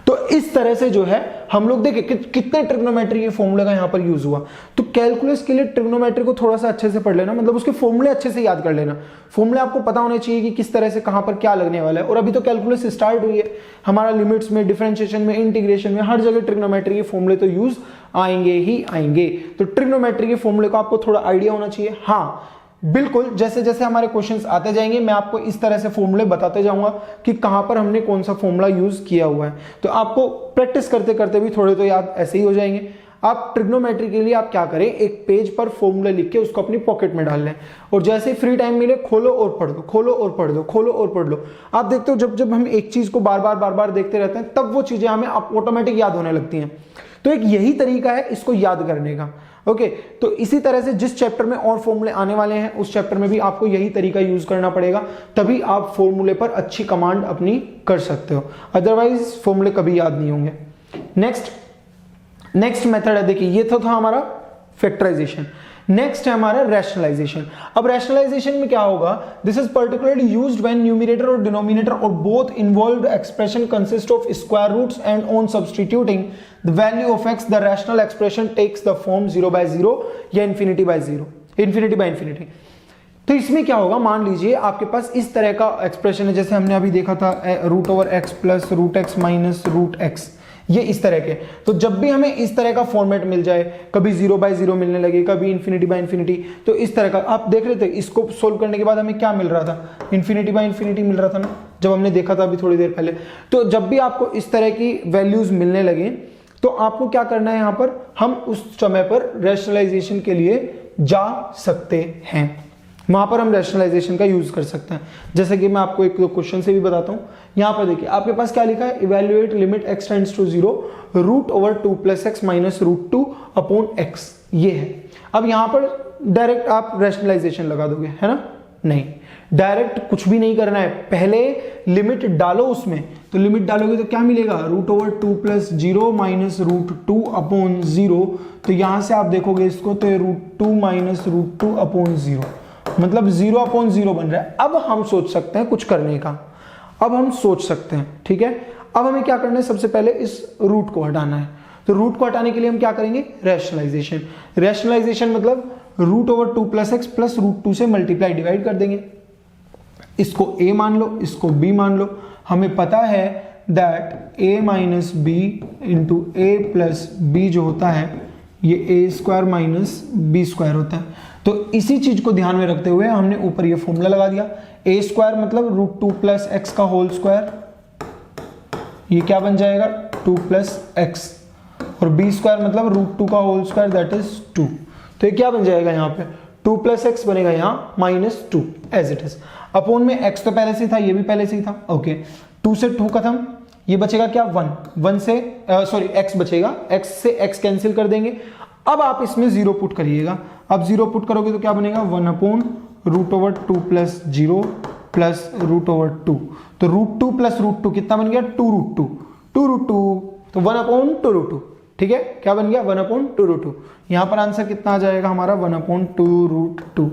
तो इस तरह से जो है हम लोग देखें कितने ट्रिग्नोमेट्री के फॉर्मूले का यहां पर यूज हुआ। तो कैलकुलस के लिए ट्रिग्नोमेट्री को थोड़ा सा अच्छे से पढ़ लेना, मतलब उसके फॉर्मूले अच्छे से याद कर लेना। फॉर्मूले आपको पता होने चाहिए कि किस तरह से कहां पर क्या लगने वाला है। और अभी तो कैलकुलस स्टार्ट हुई है, हमारा लिमिट्स में, डिफरेंशिएशन में, इंटीग्रेशन में, हर जगह ट्रिग्नोमेट्री के फॉर्मूले तो यूज आएंगे ही आएंगे। तो ट्रिग्नोमेट्री के फॉर्मूले का आपको थोड़ा आइडिया होना चाहिए। हाँ बिल्कुल, जैसे जैसे हमारे क्वेश्चंस आते जाएंगे मैं आपको इस तरह से फॉर्मूले बताते जाऊंगा कि कहां पर हमने कौन सा फॉर्मूला यूज किया हुआ है। तो आपको प्रैक्टिस करते करते भी थोड़े तो याद ऐसे ही हो जाएंगे। आप ट्रिग्नोमेट्री के लिए आप क्या करें, एक पेज पर फॉर्मूले लिख के उसको अपनी पॉकेट में डाल लें, और जैसे ही फ्री टाइम मिले खोलो और पढ़ दो, खोलो और पढ़ दो, खोलो और पढ़ लो। आप देखते हो जब जब हम एक चीज को बार बार देखते रहते हैं तब वो चीजें हमें ऑटोमेटिक याद होने लगती हैं। तो एक यही तरीका है इसको याद करने का। ओके, तो इसी तरह से जिस चैप्टर में और फॉर्मूले आने वाले हैं उस चैप्टर में भी आपको यही तरीका यूज करना पड़ेगा, तभी आप फॉर्मूले पर अच्छी कमांड अपनी कर सकते हो, अदरवाइज फॉर्मूले कभी याद नहीं होंगे। नेक्स्ट मेथड है, देखिए ये तो था हमारा फैक्टराइजेशन। नेक्स्ट है हमारा रैशनलाइजेशन। अब रैशनलाइजेशन में क्या होगा, this is particularly used when numerator और डिनोमिनेटर और both involved expression consist of square roots and on substituting the value of x the rational expression takes the form 0/0 या infinity by infinity. तो इसमें क्या होगा, मान लीजिए आपके पास इस तरह का एक्सप्रेशन है, जैसे हमने अभी देखा था √x plus √x minus √x, ये इस तरह के। तो जब भी हमें इस तरह का फॉर्मेट मिल जाए, कभी 0/0 मिलने लगे, कभी इन्फिनिटी बाय इन्फिनिटी, तो इस तरह का आप देख रहे थे, इसको सोल्व करने के बाद हमें क्या मिल रहा था, इन्फिनिटी बाय इन्फिनिटी मिल रहा था ना, जब हमने देखा था अभी थोड़ी देर पहले। तो जब भी आपको इस तरह की वैल्यूज मिलने लगे तो आपको क्या करना है, यहां पर हम उस समय पर रैशनलाइजेशन के लिए जा सकते हैं, वहां पर हम रैशनलाइजेशन का यूज कर सकते हैं। जैसे कि मैं आपको एक क्वेश्चन से भी बताता हूं। यहां पर देखिए आपके पास क्या लिखा है, evaluate limit x tends to 0 √2 + x minus √2 upon x, ये है। अब यहां पर डायरेक्ट आप रैशनलाइजेशन लगा दोगे, है ना, नहीं, डायरेक्ट कुछ भी नहीं करना है, पहले लिमिट डालो उसमें। तो लिमिट डालोगे तो क्या मिलेगा, √2 + 0 माइनस √2 अपॉन 0। तो यहां से आप देखोगे इसको तो √2 माइनस √2 अपॉन 0, मतलब 0/0 बन रहा है। अब हम सोच सकते हैं कुछ करने का, अब हम सोच सकते हैं, ठीक है। अब हमें क्या करना है, सबसे पहले इस रूट को हटाना है। तो रूट को हटाने के लिए हम क्या करेंगे, रैशनलाइजेशन। रैशनलाइजेशन मतलब √2 + x प्लस √2 से मल्टीप्लाई डिवाइड कर देंगे। इसको a मान लो, इसको b मान लो। हमें पता है that a minus b into a plus b जो होता है ये a² माइनस b² होता है। तो इसी चीज को ध्यान में रखते हुए हमने ऊपर ये फॉर्मूला लगा दिया, a² मतलब √2 + x का होल स्क्वायर, ये क्या बन जाएगा 2 + x, और b² मतलब √2 का होल स्क्वायर दैट इज 2। तो ये क्या बन जाएगा, यहाँ पे 2 + x बनेगा, यहाँ -2 एज इट इज। अपॉन में x तो पहले से था, ये भी पहले से ही था। ओके, 2 से 2 खत्म, ये बचेगा क्या 1 से x बचेगा, x से x कैंसिल कर देंगे। अब आप इसमें 0 पुट करिएगा। अब 0 पुट करोगे तो क्या बनेगा 1/√2 + 0 प्लस √2। तो √2 + √2 कितना बन गया 2√2, 2√2, तो 1/2√2, ठीक है। क्या बन गया 1/2√2। यहां पर आंसर कितना आ जाएगा हमारा 1/2√2।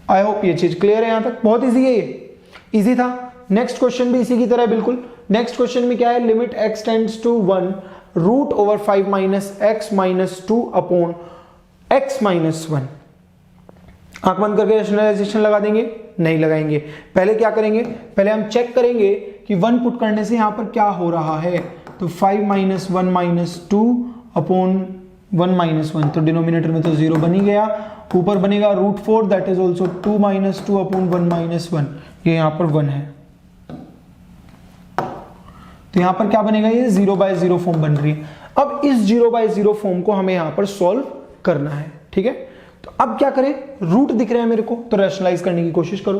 आई होप ये चीज क्लियर है, यहां तक बहुत इजी है, ये इजी था। नेक्स्ट क्वेश्चन भी इसी की तरह बिल्कुल नेक्स्ट क्वेश्चन में क्या है, limit x tends to 1 root over 5 minus x minus 2 upon x minus 1। आंख बंद करके रैशनलाइजेशन लगा देंगे, नहीं लगाएंगे। पहले क्या करेंगे, पहले हम चेक करेंगे कि 1 पुट करने से यहां पर क्या हो रहा है। तो 5 माइनस 1 माइनस 2 अपॉन 1 माइनस 1, तो डिनोमिनेटर में तो 0 बन ही गया। ऊपर बनेगा root 4 that is also 2 minus 2 upon 1 minus 1, ये यहां पर 1 है। तो यहां पर क्या बनेगा, ये 0/0 फॉर्म बन रही है। अब इस 0/0 फॉर्म को हमें यहां पर सॉल्व करना है, ठीक है। तो अब क्या करें, रूट दिख रहे हैं मेरे को, तो रैशनलाइज करने की कोशिश करो।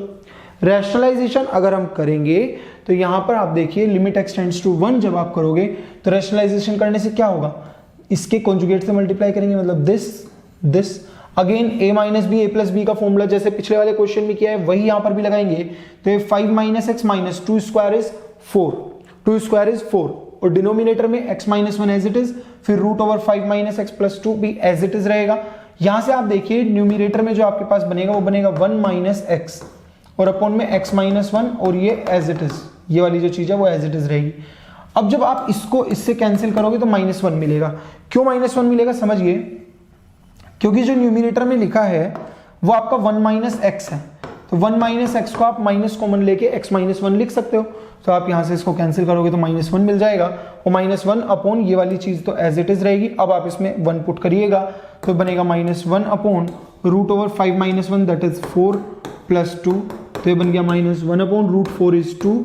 रैशनलाइजेशन अगर हम करेंगे तो यहां पर आप देखिए लिमिट x टेंड्स टू 1 जब आप करोगे तो रैशनलाइजेशन करने से क्या होगा, इसके कॉन्जुगेट से मल्टीप्लाई करेंगे, मतलब this again a minus b, a plus b का फॉर्मूला जैसे पिछले वाले क्वेश्चन में किया है वही यहां पर भी लगाएंगे। तो ये 5 minus x minus 2 square is 4, 2 square is 4, और डिनोमिनेटर में x minus 1 as it is, फिर root over 5 minus x plus 2 भी एज इट इज रहेगा। यहां से आप देखिए न्यूमिनेटर में जो आपके पास बनेगा वो बनेगा 1 माइनस एक्स और अपॉन में x माइनस 1, और ये एज इट इज, ये वाली जो चीज है वो एज इट इज रहेगी। अब जब आप इसको इससे कैंसिल करोगे तो -1 मिलेगा। क्यों -1 मिलेगा समझिए, क्योंकि जो न्यूमिनेटर में लिखा है वो आपका 1 माइनस एक्स है, तो 1 माइनस एक्स को आप माइनस कॉमन लेके x माइनस 1 लिख सकते हो। तो आप यहां से इसको कैंसिल करोगे तो -1 मिल जाएगा, और -1 अपॉन ये वाली चीज तो एज इट इज रहेगी। अब आप इसमें 1 पुट करिएगा तो बनेगा -1 upon root over 5 minus 1 that is 4 plus 2, तो ये बन गया -1 upon root 4 is 2,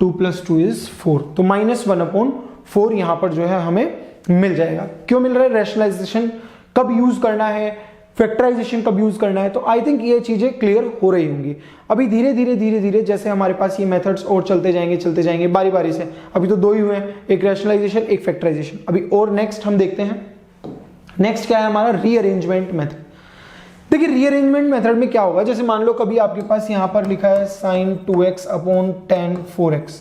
2 plus 2 is 4, तो -1 अपॉन 4 यहां पर जो है हमें मिल जाएगा। क्यों मिल रहा है, रैशनलाइजेशन कब यूज करना है, फैक्टराइजेशन कब यूज करना है, तो आई थिंक ये चीजें क्लियर हो रही होंगी। अभी धीरे धीरे जैसे हमारे पास ये मेथड्स और चलते जाएंगे बारी बारी से। अभी तो 2 ही हुए हैं, एक रैशनलाइजेशन एक फैक्टराइजेशन। अभी और नेक्स्ट हम देखते हैं, नेक्स्ट क्या है हमारा, रीअरेंजमेंट मेथड। देखिए रीअरेंजमेंट मेथड में क्या होगा, जैसे मान लो कभी आपके पास यहां पर लिखा है sin 2x upon tan 4x,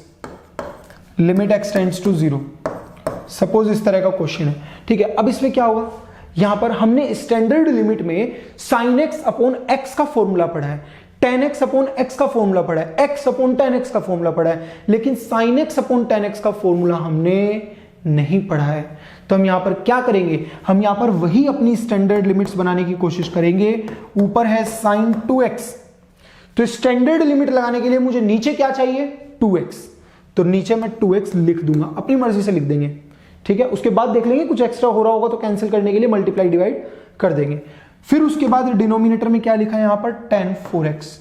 limit x tends to 0, suppose इस तरह का क्वेश्चन है, ठीक है। अब इसमें क्या होगा, यहां पर हमने स्टैंडर्ड लिमिट में sin x अपॉन x का फॉर्मूला पढ़ा है, tan x अपॉन x का फॉर्मूला पढ़ा है, x अपॉन tan x का फॉर्मूला पढ़ा है, लेकिन sin x upon tan x का फॉर्मूला हमने नहीं पढ़ा है। तो हम यहां पर क्या करेंगे, हम यहां पर वही अपनी स्टैंडर्ड लिमिट्स बनाने की कोशिश करेंगे। ऊपर है sin 2x, तो स्टैंडर्ड लिमिट लगाने के लिए मुझे नीचे क्या चाहिए, 2x, तो नीचे मैं 2x लिख दूंगा, अपनी मर्जी से लिख देंगे, ठीक है। उसके बाद देख लेंगे कुछ एक्स्ट्रा हो रहा होगा तो कैंसिल करने के लिए मल्टीप्लाई डिवाइड कर देंगे। फिर उसके बाद डिनोमिनेटर में क्या लिखा है यहां पर, tan 4x।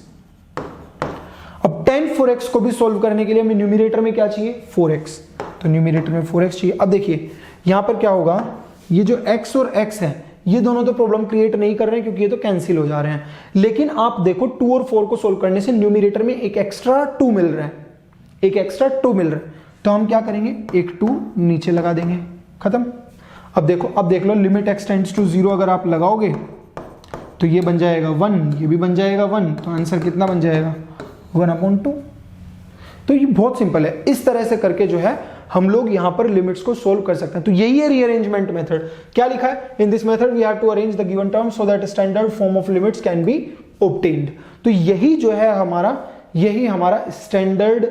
अब tan 4x को भी सॉल्व करने के लिए हमें न्यूमिनेटर में क्या चाहिए, 4x, तो न्यूमिनेटर में 4x चाहिए। अब देखिए यहां पर क्या होगा, ये जो x और x है ये दोनों तो प्रॉब्लम क्रिएट नहीं कर रहे हैं क्योंकि ये तो कैंसिल हो जा रहे हैं, लेकिन आप देखो 2 और 4 को सोल्व करने से न्यूमिनेटर में एक एक्स्ट्रा 2 मिल रहा है, एक एक्स्ट्रा 2 मिल रहा है। तो हम क्या करेंगे, एक 2 नीचे लगा देंगे, खत्म। अब देखो, अब देख लो लिमिट x टेंड्स टू 0 अगर आप लगाओगे तो ये बन जाएगा 1, ये भी बन जाएगा 1, तो आंसर कितना बन जाएगा, 1/2। तो ये बहुत सिंपल है, इस तरह से करके जो है हम लोग यहां पर लिमिट्स को सोल्व कर सकते हैं। तो यही है रीअरेंजमेंट मेथड। क्या लिखा है, in this method we have to arrange the given term so that standard form of limits can be obtained. तो यही जो है हमारा स्टैंडर्ड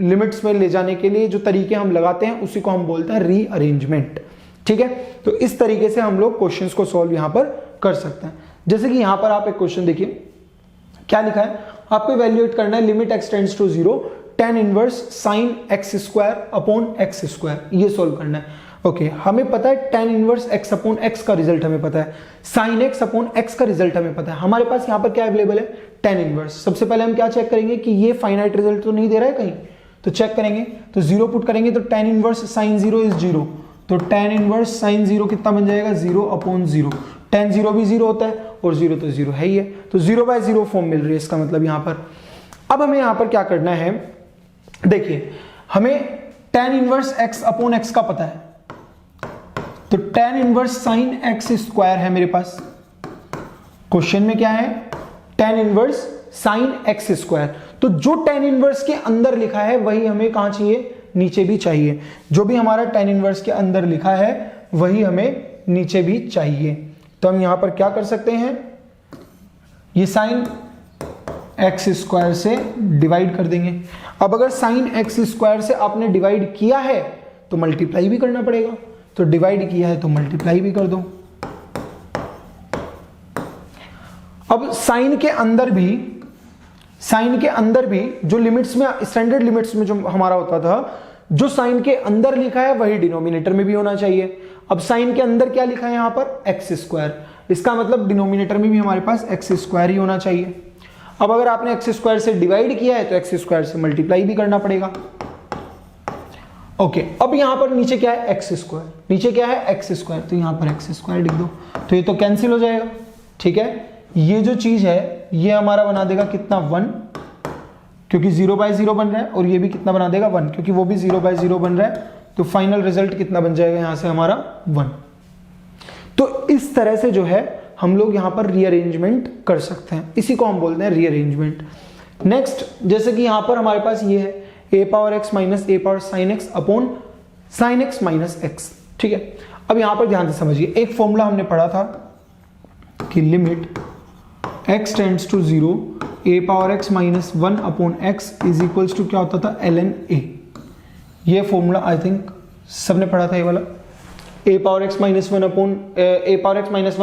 लिमिट्स में ले जाने के लिए जो तरीके हम लगाते हैं उसी को हम बोलते हैं रीअरेंजमेंट, ठीक है। तो इस तरीके से हम लोग क्वेश्चंस को सॉल्व यहां पर कर सकते हैं। जैसे कि यहां पर आप एक क्वेश्चन देखिए, क्या लिखा है, आपको इवैल्यूएट करना है limit x tends to 0 tan inverse sin x square upon x square, ये सॉल्व करना है। ओके, हमें पता है tan inverse x upon x का रिजल्ट हमें पता है, sin x अपॉन x का रिजल्ट हमें पता है। हमारे पास यहां पर क्या अवेलेबल है, tan इनवर्स। सबसे पहले हम क्या चेक करेंगे कि ये फाइनाइट रिजल्ट तो नहीं दे रहा है कहीं, तो चेक करेंगे, तो 0 पुट करेंगे तो tan इनवर्स sin 0 इज 0, तो tan इनवर्स sin 0 कितना बन जाएगा, 0/0। tan 0 भी 0 होता है और 0 तो 0 है ही है, तो 0/0 फॉर्म मिल रही है इसका मतलब यहां पर। अब हमें यहां पर क्या करना है, देखिए हमें tan inverse x upon x का पता है, तो tan inverse sin x square है मेरे पास। क्वेश्चन में क्या है, tan inverse sin x square, तो जो tan इनवर्स के अंदर लिखा है वही हमें कहां चाहिए, नीचे भी चाहिए। जो भी हमारा tan इनवर्स के अंदर लिखा है वही हमें नीचे भी चाहिए। तो हम यहां पर क्या कर सकते हैं, ये sin एक्स स्क्वायर से डिवाइड कर देंगे। अब अगर साइन एक्स स्क्वायर से आपने डिवाइड किया है तो मल्टीप्लाई भी करना पड़ेगा, तो डिवाइड किया है तो मल्टीप्लाई भी कर दो। अब साइन के अंदर भी जो लिमिट्स में, स्टैंडर्ड लिमिट्स में जो हमारा होता था, जो साइन के अंदर लिखा है वही डिनोमिनेटर में भी होना चाहिए। अब साइन के अंदर क्या लिखा है यहां पर, एक्स स्क्वायर, इसका मतलब डिनोमिनेटर में भी हमारे पास एक्स स्क्वायर ही होना चाहिए। अब अगर आपने एक्स स्क्वायर से डिवाइड किया है तो एक्स स्क्वायर से मल्टीप्लाई भी करना पड़ेगा। ओके, अब यहां पर नीचे क्या है, एक्स स्क्वायर, नीचे क्या है एक्स स्क्वायर, तो यहां पर एक्स स्क्वायर लिख दो, तो ये तो कैंसिल हो जाएगा। ठीक है, ये जो चीज है ये हमारा बना देगा कितना, 1, क्योंकि 0/0 बन रहा है, और ये भी कितना बना देगा, 1, क्योंकि वो भी 0/0 बन रहा है, तो फाइनल रिजल्ट कितना बन जाएगा यहां से हमारा 1। तो इस तरह से जो है हम लोग यहां पर रीअरेंजमेंट कर सकते हैं, इसी को हम बोलते हैं रीअरेंजमेंट। नेक्स्ट, जैसे कि यहां पर हमारे पास ये है a power x minus a power sine x upon sine x minus x. ठीक है, अब यहां पर ध्यान से समझिए, एक फॉर्मूला हमने पढ़ा था कि limit x tends to 0 a power x minus 1 upon x is equals to क्या होता था, ln a। ये फॉर्मूला आई थिंक सबने पढ़ा था, ये वाला a power x minus 1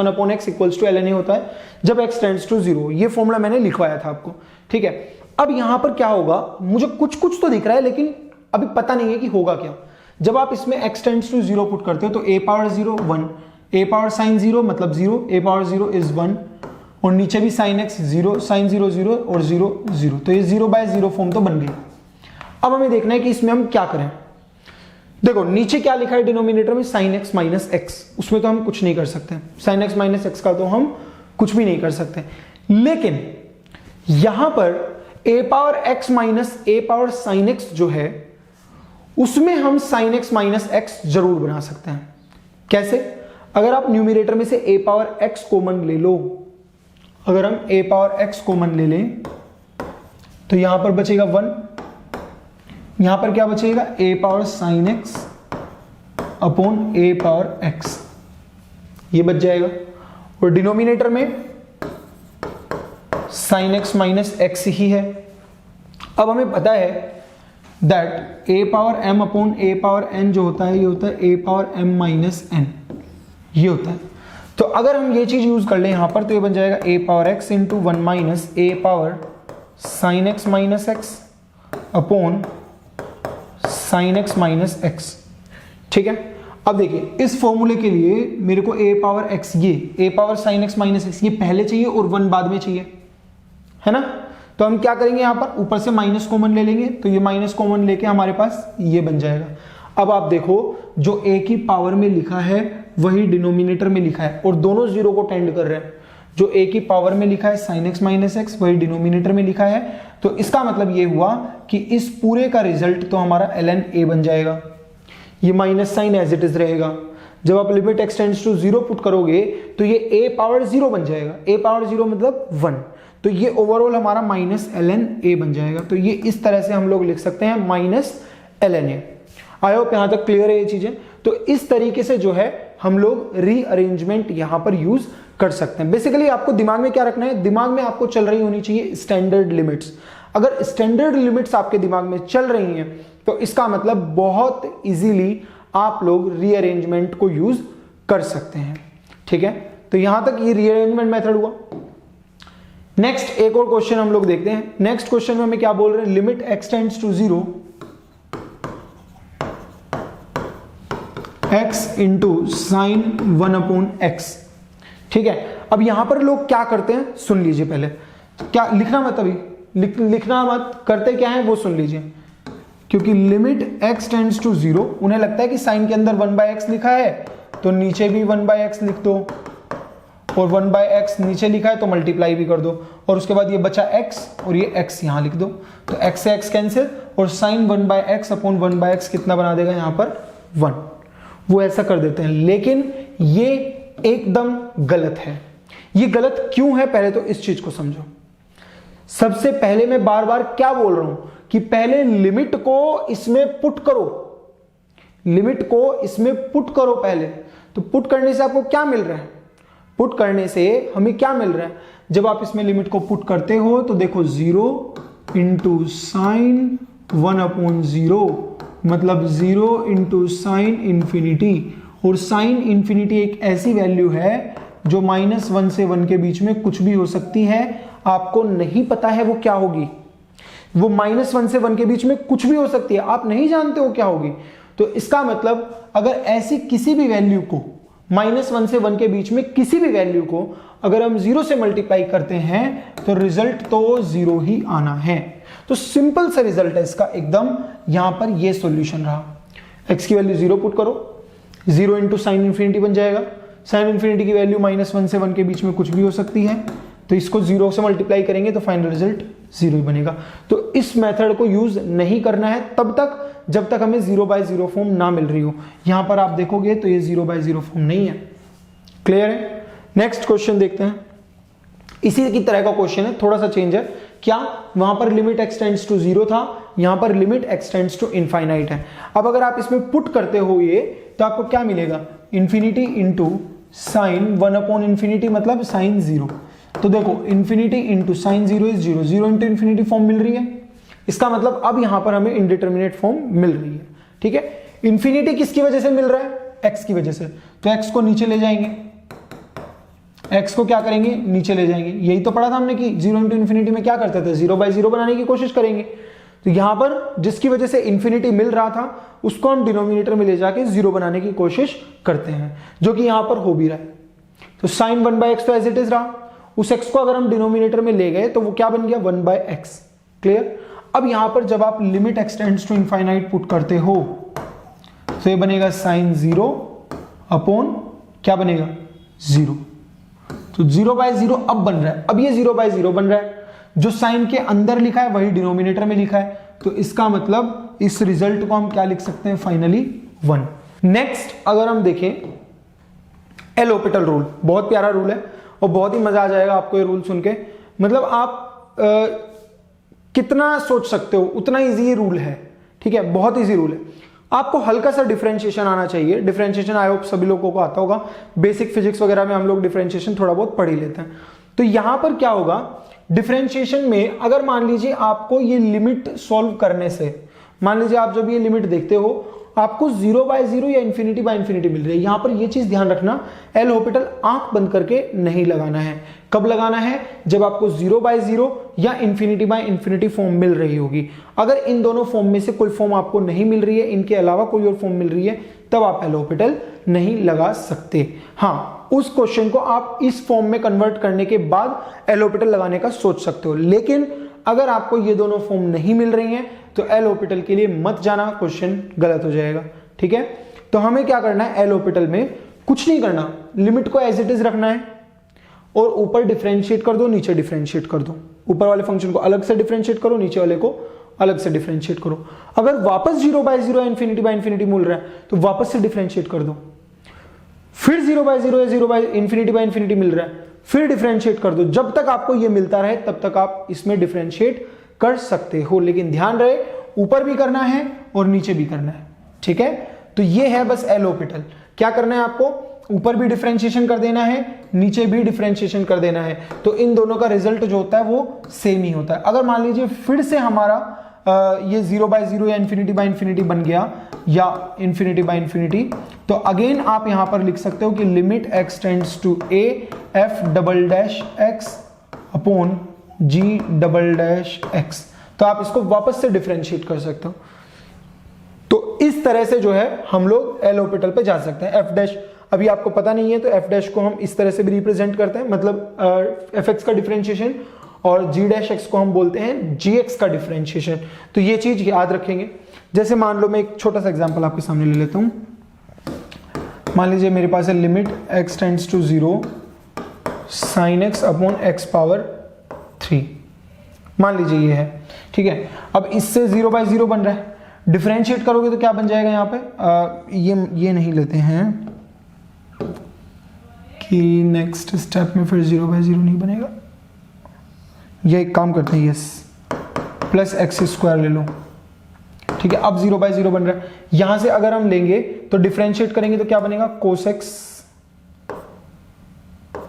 upon x equals to ln a होता है जब x टेंड्स टू 0। ये फॉर्मूला मैंने लिखवाया था आपको। ठीक है, अब यहां पर क्या होगा, मुझे कुछ कुछ तो दिख रहा है लेकिन अभी पता नहीं है कि होगा क्या। जब आप इसमें x टेंड्स टू 0 पुट करते हो तो a power 0 1, a power sine 0 मतलब 0, a पावर 0 इज 1, और नीचे भी साइन x 0, साइन 0 0 और 0 0, तो ये 0/0 फॉर्म तो बन गई। अब हमें देखना है कि इसमें हम क्या करें। देखो नीचे क्या लिखा है डिनोमिनेटर में, साइन एक्स माइनस एक्स, उसमें तो हम कुछ नहीं कर सकते, साइन एक्स माइनस एक्स का तो हम कुछ भी नहीं कर सकते। लेकिन यहां पर a power x minus a power sine x जो है, उसमें हम साइन एक्स माइनस एक्स जरूर बना सकते हैं। कैसे, अगर आप न्यूमिनेटर में से a पावर x कॉमन ले लो, अगर हम a पावर x कॉमन ले लें तो यहां पर बचेगा 1, यहां पर क्या बचेगा, a power sine x upon a power x, ये बच जाएगा। और डिनोमिनेटर में साइन एक्स माइनस एक्स ही है। अब हमें पता है that a power m upon a power n जो होता है, ये होता है a power m minus n, ये होता है। तो अगर हम ये चीज यूज कर लें यहां पर तो ये बन जाएगा a power x into 1 minus a power sine x minus x upon sine x minus x. ठीक है, अब देखिए इस फॉर्मूले के लिए मेरे को a पावर x, ये a power sine x minus x, ये पहले चाहिए और 1 बाद में चाहिए, है ना। तो हम क्या करेंगे, यहां पर ऊपर से माइनस कॉमन ले लेंगे, तो ये माइनस कॉमन लेके हमारे पास ये बन जाएगा। अब आप देखो जो a की पावर में लिखा है वही डिनोमिनेटर में लिखा है, और दोनों जीरो को टेंड कर रहे हैं। जो a की पावर में लिखा है साइन एक्स माइनस एक्स, वही डिनोमिनेटर में लिखा है, तो इसका मतलब ये हुआ कि इस पूरे का रिजल्ट तो हमारा ln a बन जाएगा। ये minus sine as it is रहेगा। जब आप limit x tends to 0 put करोगे तो ये a पावर 0 बन जाएगा, a पावर 0 मतलब 1, तो ये ओवरऑल हमारा माइनस ln a बन जाएगा। तो ये इस तरह से हम लोग लिख सकते हैं minus ln a। I hope यहां तक क्लियर है ये चीजें। तो इस तरीके से जो है हम लोग रीअरेंजमेंट यहां पर यूज कर सकते हैं। बेसिकली आपको दिमाग में क्या रखना है, दिमाग में आपको चल रही होनी चाहिए स्टैंडर्ड लिमिट्स। अगर स्टैंडर्ड लिमिट्स आपके दिमाग में चल रही हैं तो इसका मतलब बहुत इजीली आप लोग रीअरेंजमेंट को यूज कर सकते हैं। ठीक है, तो यहां तक ये रीअरेंजमेंट मेथड हुआ। नेक्स्ट एक और क्वेश्चन हम लोग देखते हैं। नेक्स्ट क्वेश्चन में हमें क्या बोल रहे हैं, limit x tends to 0 x into sine 1 upon x। ठीक है, अब यहां पर लोग क्या करते हैं सुन लीजिए पहले, तो क्या लिखना मत, अभी लिखना मत, करते क्या है वो सुन लीजिए। क्योंकि लिमिट x टेंड्स टू 0, उन्हें लगता है कि साइन के अंदर 1/x लिखा है तो नीचे भी 1/x लिख दो, और 1/x नीचे लिखा है तो मल्टीप्लाई भी कर दो, और उसके बाद ये बचा x और ये x यहां लिख दो, तो x से x कैंसिल, और साइन 1/x अपॉन 1/x कितना बना देगा यहां पर 1। वो ऐसा कर देते हैं, लेकिन ये एकदम गलत है। ये गलत क्यों है, पहले तो इस चीज को समझो। सबसे पहले मैं बार बार क्या बोल रहा हूं कि पहले लिमिट को इसमें पुट करो, लिमिट को इसमें पुट करो पहले। तो पुट करने से आपको क्या मिल रहा है, पुट करने से हमें क्या मिल रहा है, जब आप इसमें लिमिट को पुट करते हो तो देखो 0 इंटू साइन 1/0 मतलब 0 इंटू साइन इंफिनिटी, और साइन इंफिनिटी एक ऐसी वैल्यू है जो -1 से 1 के बीच में कुछ भी हो सकती है, आपको नहीं पता है वो क्या होगी, वो -1 से 1 के बीच में कुछ भी हो सकती है, आप नहीं जानते हो क्या होगी। तो इसका मतलब अगर ऐसी किसी भी वैल्यू को -1 से 1 के बीच में किसी भी वैल्यू को अगर हम 0 से मल्टीप्लाई करते हैं तो रिजल्ट तो 0 ही आना है। तो सिंपल सा रिजल्ट है इसका एकदम, यहां पर ये सॉल्यूशन रहा। x की वैल्यू 0 पुट करो, 0 इंटू साइन इन्फिनिटी बन जाएगा, साइन इन्फिनिटी की वैल्यू -1 से 1 के बीच में कुछ भी हो सकती है, तो इसको 0 से मल्टीप्लाई करेंगे तो फाइनल रिजल्ट 0 ही बनेगा। तो इस मेथड को यूज नहीं करना है तब तक जब तक हमें 0/0 फॉर्म ना मिल रही हो। यहां पर आप देखोगे तो ये 0/0 फॉर्म नहीं है। क्लियर है? नेक्स्ट क्वेश्चन देखते हैं। इसी की तरह का क्वेश्चन है, थोड़ा सा चेंज है। क्या वहां पर लिमिट x टेंड्स टू 0 था, यहां पर limit x tends to infinite है। अब अगर आप इसमें पुट करते हो ये, तो आपको क्या मिलेगा, इंफिनिटी इंटू साइन 1/∞ मतलब साइन 0। तो देखो infinity into sine 0 is 0, 0 into infinity form मिल रही है। इसका मतलब अब यहां पर हमें इंडिटरमिनेट फॉर्म मिल रही है। ठीक है, इंफिनिटी किसकी वजह से मिल रहा है, x की वजह से, तो x को नीचे ले जाएंगे, x को क्या करेंगे, नीचे ले जाएंगे। यही तो पढ़ा था हमने कि 0 इंटू इन्फिनिटी में क्या करते थे, 0/0 बनाने की कोशिश करेंगे। तो यहां पर जिसकी वजह से इंफिनिटी मिल रहा था उसको हम डिनोमिनेटर में ले जाके 0 बनाने की कोशिश करते हैं, जो कि यहां पर हो भी रहा है। तो साइन 1/x तो एज इट इज रहा, उस x को अगर हम डिनोमिनेटर में ले गए तो वो क्या बन गया, 1/x। क्लियर? अब यहां पर जब आप limit x tends to infinite put करते हो तो ये बनेगा साइन 0 अपॉन क्या बनेगा, 0। तो 0/0 अब बन रहा है, अब ये 0/0 बन रहा है, जो साइन के अंदर लिखा है वही डिनोमिनेटर में लिखा है। तो इसका मतलब इस रिजल्ट को हम क्या लिख सकते हैं, फाइनली 1। नेक्स्ट अगर हम देखें एल हॉपिटल रूल, बहुत प्यारा रूल है और बहुत ही मजा आ जाएगा आपको ये रूल सुन के। मतलब आप कितना सोच सकते हो उतना इजी ये रूल है। ठीक है, बहुत इजी रूल है। आपको हल्का सा डिफरेंशिएशन आना चाहिए। डिफरेंशिएशन आई होप सभी लोगों को आता होगा, बेसिक फिजिक्स वगैरह में हम लोग डिफरेंशिएशन थोड़ा बहुत पढ़ ही लेते हैं। तो यहां पर क्या होगा, डिफरेंशिएशन में अगर मान लीजिए आपको ये लिमिट सॉल्व करने से, मान लीजिए आप जब ये लिमिट देखते हो आपको 0/0 या इन्फिनिटी/इन्फिनिटी मिल रही है, यहां पर ये चीज ध्यान रखना, एल हॉपिटल आंख बंद करके नहीं लगाना है। कब लगाना है, जब आपको 0/0 या इन्फिनिटी/इन्फिनिटी फॉर्म मिल रही होगी। अगर इन दोनों फॉर्म में से कोई फॉर्म आपको नहीं मिल रही है, इनके अलावा कोई और फॉर्म मिल रही है, तब आप एल हॉपिटल नहीं लगा सकते। हाँ, उस क्वेश्चन को आप इस फॉर्म में कन्वर्ट करने के बाद एल हॉपिटल लगाने का सोच सकते हो। लेकिन अगर आपको ये दोनों फॉर्म नहीं मिल रही हैं तो एल हॉपिटल के लिए मत जाना, क्वेश्चन गलत हो जाएगा। ठीक है, तो हमें क्या करना है, एल हॉपिटल में कुछ नहीं करना, लिमिट को एज इट इज रखना है और ऊपर डिफरेंशिएट कर दो, नीचे डिफरेंशिएट कर दो। ऊपर वाले फंक्शन को अलग से डिफरेंशिएट करो, नीचे वाले को अलग से डिफरेंशिएट करो। अगर वापस 0/0 या इन्फिनिटी/इन्फिनिटी मिल रहा है तो वापस से डिफरेंशिएट कर दो। फिर 0/0 या इन्फिनिटी/इन्फिनिटी मिल रहा है, फिर डिफरेंशिएट कर दो। जब तक आपको ये मिलता रहे तब तक आप इसमें डिफरेंशिएट कर सकते हो, लेकिन ध्यान रहे ऊपर भी करना है और नीचे भी करना है। ठीक है, तो ये है बस एल हॉपिटल। क्या करना है आपको, ऊपर भी डिफरेंशिएशन कर देना है, नीचे भी डिफरेंशिएशन कर देना है, तो इन दोनों का रिजल्ट जो होता है वो सेम ही होता है। अगर मान लीजिए फिर से हमारा ये 0/0 या इन्फिनिटी/इन्फिनिटी बन गया या इन्फिनिटी/इन्फिनिटी, तो अगेन आप यहां पर लिख सकते हो कि limit x tends to a f"x upon g"x। तो आप इसको वापस से डिफरेंशिएट कर सकते हो। तो इस तरह से जो है हम लोग एल हॉपिटल पे जा सकते हैं। f' अभी आपको पता नहीं है तो f' को हम इस तरह से भी रिप्रेजेंट करते हैं, मतलब fx का डिफरेंशिएशन, और g' को हम बोलते हैं gx का डिफरेंशिएशन। तो ये चीज याद रखेंगे। जैसे मान लो मैं एक छोटा सा एग्जांपल आपके सामने ले लेता हूं। मान लीजिए मेरे पास है limit x tends to 0 sin x upon x⁻3, मान लीजिए ये है। ठीक है, अब इससे 0/0 बन रहा है, डिफरेंशिएट करोगे तो क्या बन जाएगा यहाँ पे, ये नहीं लेते हैं कि नेक्स्ट स्टेप में फिर 0/0 नहीं बनेगा। ये एक काम करते हैं, यस प्लस x² ले लो। ठीक है, अब 0/0 बन रहा है। यहां से अगर हम लेंगे तो डिफरेंशिएट करेंगे तो क्या बनेगा, cos x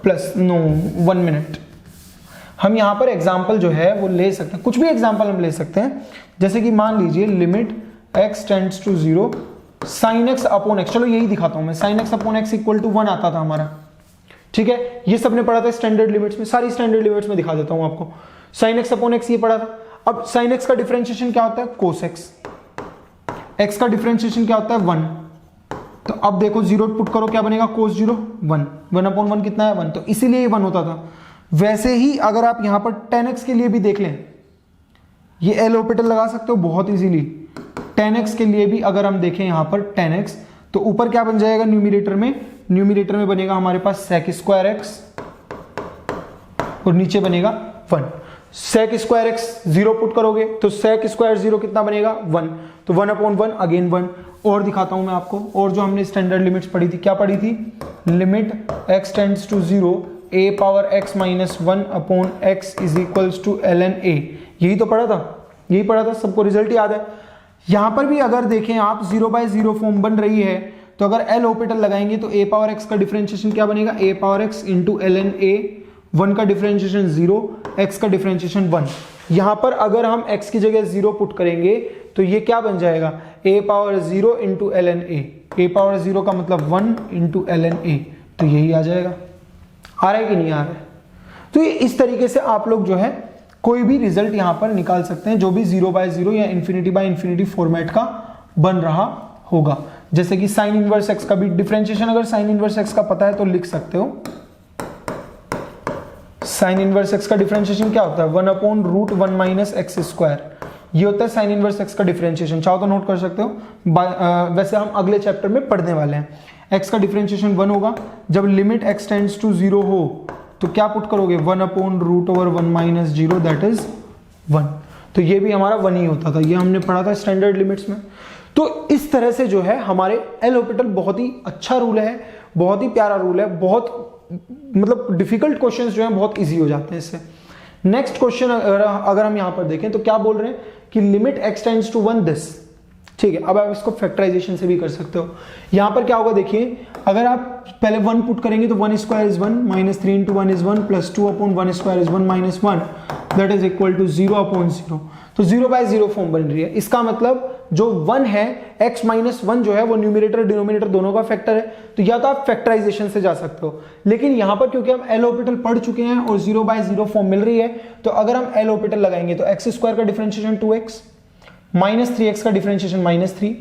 plus no 1 minute, हम यहाँ पर एग्जाम्पल जो है वो ले सकते हैं, कुछ भी एग्जाम्पल हम ले सकते हैं। जैसे कि मान लीजिए limit x tends to 0 sine x upon x, चलो यही दिखाता हूं मैं, sine x upon x equal to 1 आता था हमारा, ठीक है, ये सबने पढ़ा था स्टैंडर्ड लिमिट्स में, सारी स्टैंडर्ड लिमिट्स में दिखा देता हूं आपको। साइन x अपॉन x ये पढ़ा था। अब साइन x का डिफरेंशिएशन क्या होता है, कोस x का डिफरेंशिएशन क्या होता है 1, तो अब देखो 0 पुट करो, क्या बनेगा, कोस 0 1, 1 अपॉन 1 कितना है 1, तो इसीलिए ये 1 होता था। वैसे ही अगर आप यहां पर tan x के लिए भी देख लें, ये एल ऑर्बिटल लगा सकते हो बहुत इजीली। tan x के लिए भी अगर हम देखें यहां पर tan x, तो ऊपर क्या बन जाएगा न्यूमरेटर में बनेगा हमारे पास sec स्क्वायर x और नीचे बनेगा 1। sec स्क्वायर x 0 पुट करोगे तो sec स्क्वायर 0 कितना बनेगा 1, तो 1 अपॉन 1 अगेन 1। और दिखाता हूं मैं आपको, और जो हमने स्टैंडर्ड लिमिट्स पढ़ी थी, क्या पढ़ी थी, limit x tends to 0 a power x minus 1 upon x is equals to ln a, यही तो पढ़ा था, सबको रिजल्ट याद है। यहां पर भी अगर देखें आप 0/0 फॉर्म बन रही है, तो अगर एल ऑर्बिटल लगाएंगे तो a पावर x का डिफरेंशिएशन क्या बनेगा, a power x into ln a, 1 का डिफरेंशिएशन 0, x का डिफरेंशिएशन 1। यहां पर अगर हम x की जगह 0 पुट करेंगे तो ये क्या बन जाएगा, a power 0 into ln a power 0 का मतलब 1 इंटू ln a, तो यही आ जाएगा। आ रहा है कि नहीं आ रहा है? तो ये इस तरीके से आप लोग जो है कोई भी रिजल्ट यहां पर निकाल सकते हैं जो भी 0/0 या ∞/∞ फॉर्मेट का बन रहा होगा। जैसे कि साइन इनवर्स x का भी डिफरेंशिएशन, अगर साइन इनवर्स x का पता है तो लिख सकते हो, साइन इनवर्स x का डिफरेंशिएशन क्या होता है 1 upon root 1 minus x square, ये होता है साइन इनवर्स x का डिफरेंशिएशन, चाहो तो नोट कर सकते हो। वैसे हम अगले चैप्टर में पढ़ने वाले हैं। x का डिफरेंशिएशन 1 होगा, जब लिमिट x टेंड्स टू 0 हो तो क्या पुट करोगे, 1 upon root over 1 minus 0 that is 1, तो ये भी हमारा 1 ही होता था, ये हमने पढ़ा था स्टैंडर्ड लिमिट्स में। तो इस तरह से जो है हमारे एल ऑर्बिटल बहुत ही अच्छा रूल है, बहुत ही प्यारा रूल है, बहुत मतलब डिफिकल्ट क्वेश्चंस जो हैं बहुत इजी हो जाते हैं इससे। नेक्स्ट क्वेश्चन अगर हम यहां पर देखें तो क्या बोल रहे हैं कि limit x tends to 1 this, ठीक है। अब आप इसको फैक्टराइजेशन से भी कर सकते हो। यहां पर क्या होगा देखिए, अगर आप पहले 1 पुट करेंगे तो 1 square is 1 minus 3 into 1 is 1 plus 2 upon 1 square is 1 minus 1 that is equal to 0 upon 0, तो 0/0 फॉर्म बन रही है। इसका मतलब जो 1 है x माइनस 1 जो है वो न्यूमरेटर डिनोमिनेटर दोनों का फैक्टर है, तो या तो आप फैक्टराइजेशन से जा सकते हो, लेकिन यहां पर क्योंकि हम एल ऑर्बिटल पढ़ चुके हैं और 0/0 फॉर्म मिल रही है, तो अगर हम एल ऑर्बिटल लगाएंगे तो x स्क्वायर का डिफरेंशिएशन 2x माइनस 3x का डिफरेंशिएशन माइनस 3,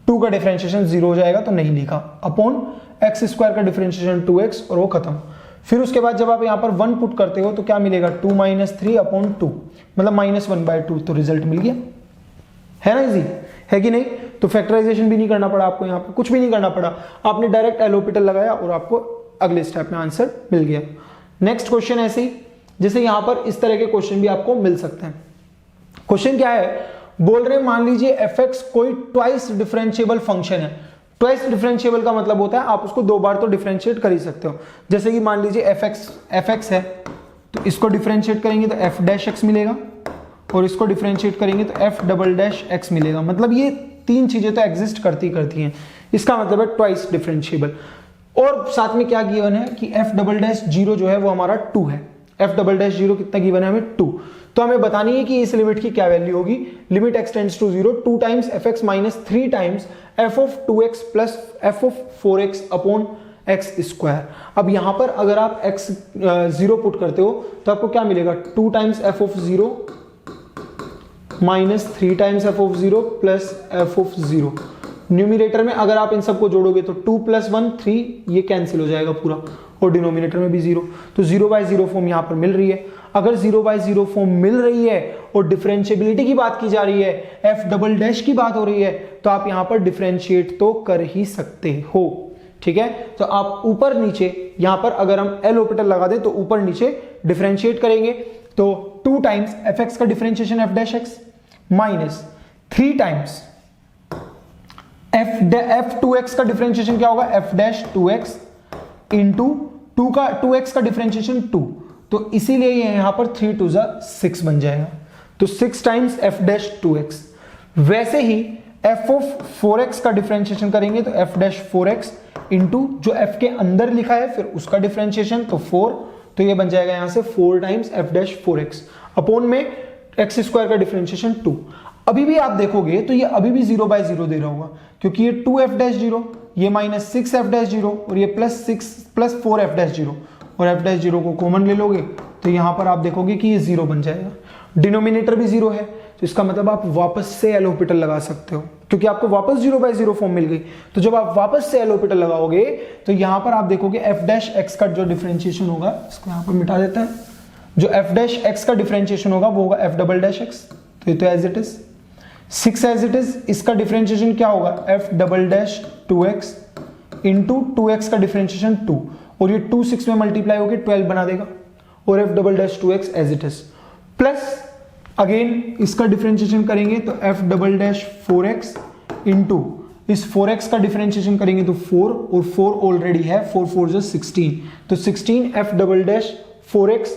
2 का डिफरेंशिएशन 0 हो जाएगा तो नहीं लिखा, अपॉन x स्क्वायर का डिफरेंशिएशन 2x और वो खत्म। फिर उसके बाद जब आप यहां पर 1 पुट करते हो तो क्या मिलेगा, 2 माइनस 3 अपॉन 2 मतलब माइनस 1/2, तो रिजल्ट मिल गया, है ना, इजी है कि नहीं। तो फैक्टराइजेशन भी नहीं करना पड़ा आपको, यहां पर कुछ भी नहीं करना पड़ा, आपने डायरेक्ट एल ऑर्बिटल लगाया और आपको अगले स्टेप में आंसर मिल गया। नेक्स्ट क्वेश्चन ऐसे ही, जैसे यहां पर इस तरह के क्वेश्चन भी आपको मिल सकते हैं। क्वेश्चन क्या है, बोल रहे हैं मान लीजिए fx कोई ट्वाइस डिफरेंशिएबल फंक्शन है। ट्वाइस डिफरेंशिएबल का मतलब होता है आप उसको 2 बार तो डिफरेंशिएट कर ही सकते हो। जैसे कि मान लीजिए fx है, तो इसको डिफरेंशिएट करेंगे तो f डैश x मिलेगा और इसको डिफरेंशिएट करेंगे तो f डबल डैश x मिलेगा। मतलब ये 3 चीजें तो एग्जिस्ट करती हैं, इसका मतलब है ट्वाइस डिफरेंशिएबल। और साथ में क्या गिवन है कि f डबल डैश 0 जो है वो हमारा 2 है, f डबल डैश 0 कितना गिवन है हमें 2, तो हमें बतानी है कि इस लिमिट की क्या वैल्यू होगी, limit x tends to 0 2 times fx minus 3 times f of 2x plus f of 4x upon x square. अब यहां पर अगर आप x 0 पुट करते हो तो आपको क्या मिलेगा, 2 times f of 0 minus 3 times f of 0 plus f of 0। Numerator में अगर आप इन सबको जोड़ोगे तो 2 + 1 3, ये कैंसिल हो जाएगा पूरा, और डिनोमिनेटर में भी 0, तो 0/0 फॉर्म यहां पर मिल रही है। अगर 0/0 फॉर्म मिल रही है और डिफरेंशिएबिलिटी की बात की जा रही है, f डबल डैश की बात हो रही है, तो आप यहां पर डिफरेंशिएट तो कर ही सकते हो, ठीक है। तो आप ऊपर नीचे यहां पर अगर हम एल ऑर्बिटल लगा दें तो ऊपर नीचे डिफरेंशिएट करेंगे तो 2 टाइम्स fx का differentiation f dash x minus 3 times f2x का डिफरेंशिएशन क्या होगा, f dash 2x into 2x का डिफरेंशिएशन 2, तो इसीलिए यहां पर 3 2 6 बन जाएगा, तो 6 टाइम्स f डैश 2x। वैसे ही f ऑफ 4x का डिफरेंशिएशन करेंगे तो f डैश 4x इंटू जो f के अंदर लिखा है फिर उसका डिफरेंशिएशन तो 4, तो ये बन जाएगा यहां से 4 times f dash 4x upon में एक्स स्क्वायर का डिफरेंशिएशन 2। अभी भी आप देखोगे तो ये अभी भी 0/0 दे रहा होगा क्योंकि ये 2f डैश 0, ये माइनस 6f डैश 0 और ये प्लस 4f डैश 0 और f डैश 0 को कॉमन ले लोगे तो यहां पर आप देखोगे कि ये 0 बन जाएगा। डिनोमिनेटर भी 0 है तो इसका मतलब आप वापस से एल हॉस्पिटल लगा सकते हो क्योंकि आपको वापस 0/0 फॉर्म मिल गई। तो जब आप वापस से एल हॉस्पिटल लगाओगे तो यहां पर आप देखोगे f डैश x का जो डिफरेंशिएशन होगा, इसको यहां पर मिटा देते हैं, जो f डैश x का डिफरेंशिएशन होगा वो होगा f डबल डैश x, तो ये तो as it is 6 as it is. इसका डिफरेंशिएशन क्या होगा f double dash 2x into 2x का डिफरेंशिएशन 2 और ये 2 6 में मल्टीप्लाई होकर 12 बना देगा और f double dash 2x as it is plus again इसका डिफरेंशिएशन करेंगे तो f double dash 4x into इस 4x का डिफरेंशिएशन करेंगे तो 4 और 4 ऑलरेडी है, 4 4 जो 16, तो 16 f डबल डैश 4x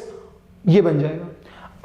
ये बन जाएगा।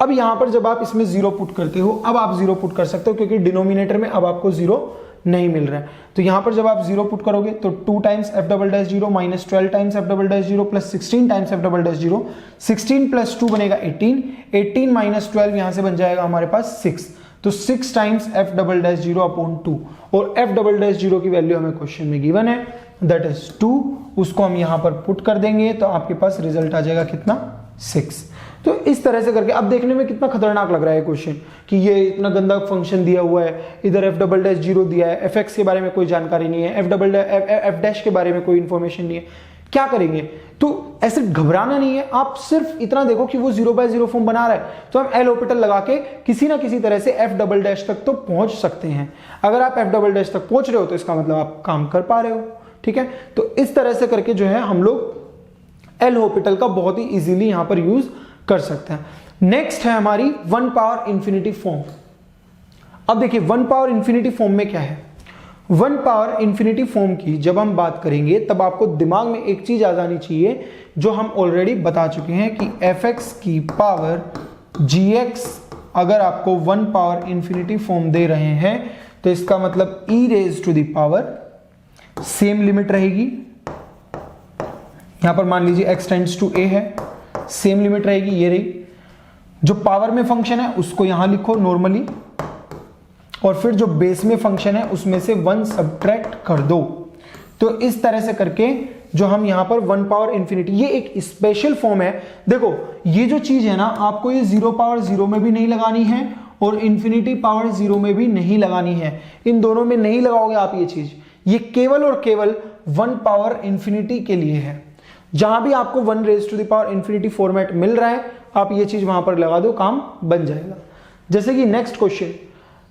अब यहां पर जब आप इसमें 0 पुट करते हो, अब आप 0 पुट कर सकते हो क्योंकि डिनोमिनेटर में अब आपको 0 नहीं मिल रहा है। तो यहां पर जब आप 0 पुट करोगे तो 2 times f double dash 0 minus 12 times f double dash 0 plus 16 times f double dash 0, 16 plus 2 बनेगा 18, 18 माइनस 12 यहां से बन जाएगा हमारे पास 6, तो 6 times f double dash 0 upon 2 और f डबल डैश 0 की वैल्यू हमें क्वेश्चन में गिवन है दैट इज 2, उसको हम यहां पर पुट कर देंगे तो आपके पास रिजल्ट आ जाएगा कितना 6। तो इस तरह से करके अब देखने में कितना खतरनाक लग रहा है क्वेश्चन कि ये इतना गंदा फंक्शन दिया हुआ है, इधर f डबल डैश 0 दिया है, fx के बारे में कोई जानकारी नहीं है, f डैश के बारे में कोई इंफॉर्मेशन नहीं है, क्या करेंगे? तो ऐसे घबराना नहीं है, आप सिर्फ इतना देखो कि वो 0/0 फॉर्म बना रहा है तो हम एल हॉस्पिटल लगा के किसी ना किसी तरह से f डबल डैश तक तो पहुंच सकते हैं। अगर आप f डबल डैश तक पहुंच रहे हो तो इसका मतलब आप काम कर पा रहे हो, ठीक है। तो इस तरह से करके जो है हम लोग एल हॉस्पिटल का बहुत ही इजीली यहां पर यूज कर सकते हैं। नेक्स्ट है हमारी 1 पावर इंफिनिटी फॉर्म। अब देखिए 1 पावर इंफिनिटी फॉर्म में क्या है, 1 पावर इंफिनिटी फॉर्म की जब हम बात करेंगे तब आपको दिमाग में एक चीज आ जानी चाहिए जो हम ऑलरेडी बता चुके हैं कि fx की पावर gx अगर आपको 1 पावर इंफिनिटी फॉर्म दे रहे हैं तो इसका मतलब e raise to the power same limit रहेगी, यहां पर मान लीजिए x टेंड्स टू a है, सेम लिमिट रहेगी, ये रही। जो पावर में फंक्शन है उसको यहां लिखो नॉर्मली और फिर जो बेस में फंक्शन है उसमें से 1 सब्ट्रैक्ट कर दो। तो इस तरह से करके जो हम यहां पर 1 पावर इंफिनिटी, ये एक स्पेशल फॉर्म है। देखो ये जो चीज है ना आपको ये 0 पावर 0 में भी नहीं लगानी है और इंफिनिटी पावर 0 में भी नहीं लगानी है, इन दोनों में नहीं लगाओगे आप ये चीज, ये केवल और केवल 1 पावर इंफिनिटी के लिए है। जहां भी आपको 1 raise to the power infinity format मिल रहा है आप ये चीज वहां पर लगा दो, काम बन जाएगा। जैसे कि नेक्स्ट